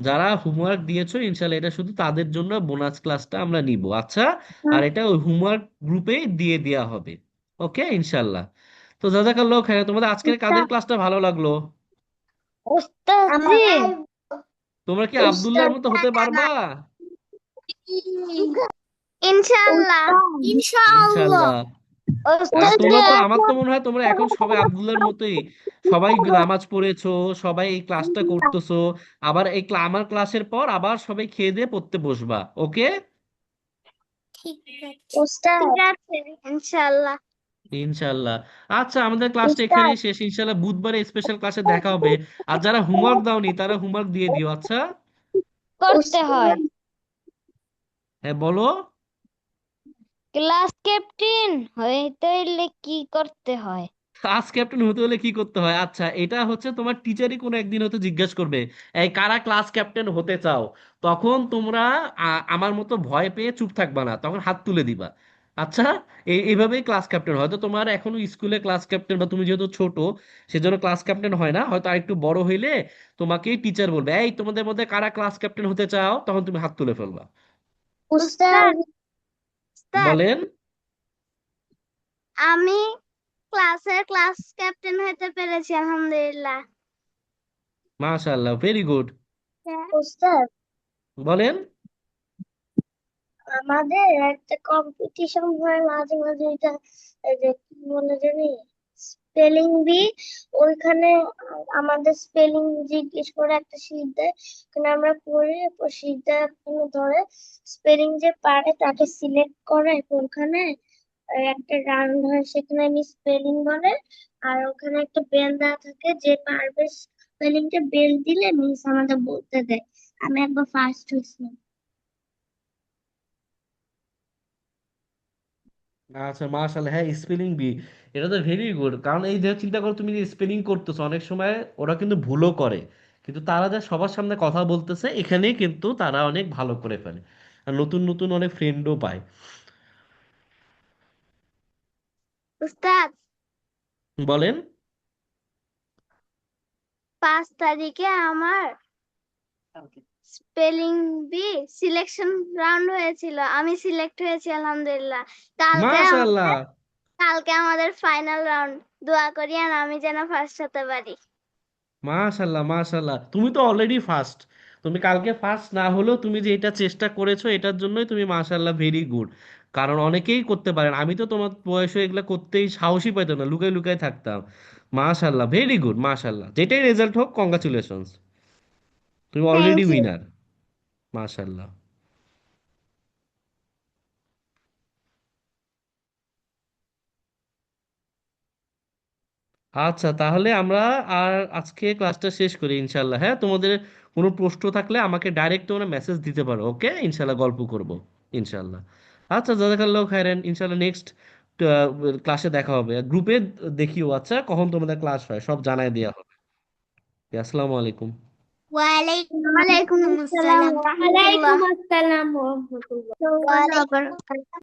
যারা হোমওয়ার্ক দিয়েছো ইনশাল্লাহ এটা শুধু তাদের জন্য বোনাস ক্লাসটা আমরা নিব, আচ্ছা। আর এটা ওই হোমওয়ার্ক গ্রুপেই দিয়ে দেওয়া হবে। ওকে ইনশাল্লাহ। তো জাজাকাল্লাহ খাইর, তোমাদের আজকের কাদের ক্লাসটা ভালো লাগলো? ওস্তাদ জি, তোমরা কি আব্দুল্লাহর মতো হতে পারবা? ইনশাআল্লাহ। ইনশাল্লাহ। আর ওস্তাদ জি, তোমরা তো, আমার তো মনে হয় তোমরা এখন সবাই আব্দুল্লাহর মতোই, সবাই নামাজ পড়েছো, সবাই এই ক্লাসটা করতেছো। আবার এই আমার ক্লাসের পর আবার সবাই খেয়ে দিয়ে পড়তে বসবা, ওকে? ঠিক আছে ইনশাআল্লাহ। ইনশাল্লাহ। আচ্ছা, আমাদের ক্লাসটা এখানেই শেষ, ইনশাল্লাহ বুধবারে স্পেশাল ক্লাসে দেখা হবে। আর যারা হোমওয়ার্ক দাওনি তারা হোমওয়ার্ক দিয়ে দিও, আচ্ছা। করতে হয়। হ্যাঁ বলো। ক্লাস ক্যাপ্টেন হইতে হইলে কি করতে হয়? ক্লাস ক্যাপ্টেন হতে হলে কি করতে হয়? আচ্ছা, এটা হচ্ছে তোমার টিচারই কোনো একদিন হয়তো জিজ্ঞেস করবে, এই কারা ক্লাস ক্যাপ্টেন হতে চাও। তখন তোমরা আমার মতো ভয় পেয়ে চুপ থাকবা না, তখন হাত তুলে দিবা। আচ্ছা, এইভাবেই ক্লাস ক্যাপ্টেন। হয়তো তোমার এখনো স্কুলে ক্লাস ক্যাপ্টেন, বা তুমি যেহেতু ছোট সেজন্য ক্লাস ক্যাপ্টেন হয় না, হয়তো আরেকটু বড় হইলে তোমাকেই টিচার বলবে, এই তোমাদের মধ্যে কারা ক্লাস ক্যাপ্টেন হতে চাও, তখন তুমি হাত তুলে ফেলবা। উস্তাদ, উস্তাদ, বলেন। আমি ক্লাসের ক্লাস ক্যাপ্টেন হতে পেরেছি আলহামদুলিল্লাহ। মাশাআল্লাহ, ভেরি গুড। উস্তাদ, বলেন। আমাদের একটা কম্পিটিশন হয় মাঝে মাঝে, এটা এই যে কি বলে জানি, স্পেলিং বি। ওইখানে আমাদের স্পেলিং জিজ্ঞেস করে একটা শীট দেয়, ওখানে আমরা পড়ি, এরপর শীটটা ধরে স্পেলিং যে পারে তাকে সিলেক্ট করে, ওখানে একটা রাউন্ড হয়, সেখানে আমি স্পেলিং বলে, আর ওখানে একটা বেল দেওয়া থাকে, যে পারবে স্পেলিংটা বেল দিলে মিস আমাদের বলতে দেয়। আমি একবার ফার্স্ট হয়েছিলাম। আচ্ছা মাশাআল্লাহ, হ্যাঁ স্পেলিং বি, এটা তো ভেরি গুড। কারণ এই যে চিন্তা করো, তুমি যে স্পেলিং করতেছো অনেক সময় ওরা কিন্তু ভুলও করে, কিন্তু তারা যে সবার সামনে কথা বলতেছে এখানেই কিন্তু তারা অনেক ভালো করে ফেলে, আর নতুন নতুন অনেক ফ্রেন্ডও পায়। উস্তাদ, বলেন। 5 তারিখে আমার স্পেলিং বি সিলেকশন রাউন্ড হয়েছিল, আমি সিলেক্ট হয়েছি আলহামদুলিল্লাহ। কালকে মাশাআল্লাহ। আমাদের কালকে আমাদের ফাইনাল রাউন্ড, দোয়া করি আর আমি যেন ফার্স্ট হতে পারি। মাশাআল্লাহ, মাশাআল্লাহ, তুমি তো অলরেডি ফার্স্ট। তুমি কালকে ফার্স্ট না হলেও তুমি যে এটা চেষ্টা করেছো এটার জন্যই তুমি মাশাআল্লাহ ভেরি গুড। কারণ অনেকেই করতে পারেন, আমি তো তোমার বয়সে এগুলা করতেই সাহসী পাইতাম না, লুকাই লুকাই থাকতাম। মাশাআল্লাহ, ভেরি গুড, মাশাআল্লাহ, যেটাই রেজাল্ট হোক কংগ্রাচুলেশনস, তুমি থ্যাংক অলরেডি ইউ। উইনার। মাশাআল্লাহ। আচ্ছা তাহলে আমরা আর আজকে ক্লাসটা শেষ করি ইনশাল্লাহ। হ্যাঁ, তোমাদের কোনো প্রশ্ন থাকলে আমাকে ডাইরেক্ট তোমরা মেসেজ দিতে পারো, ওকে? ইনশাল্লাহ গল্প করব ইনশাল্লাহ। আচ্ছা, জাযাকাল্লাহু খাইরান, ইনশাল্লাহ নেক্সট ক্লাসে দেখা হবে। গ্রুপে দেখিও, আচ্ছা, কখন তোমাদের ক্লাস হয় সব জানাই দেওয়া হবে। আসসালামু আলাইকুম। ওয়ালাইকুম আসসালাম ওয়া রাহমাতুল্লাহ। ওয়ালাইকুম আসসালাম ওয়া রাহমাতুল্লাহ।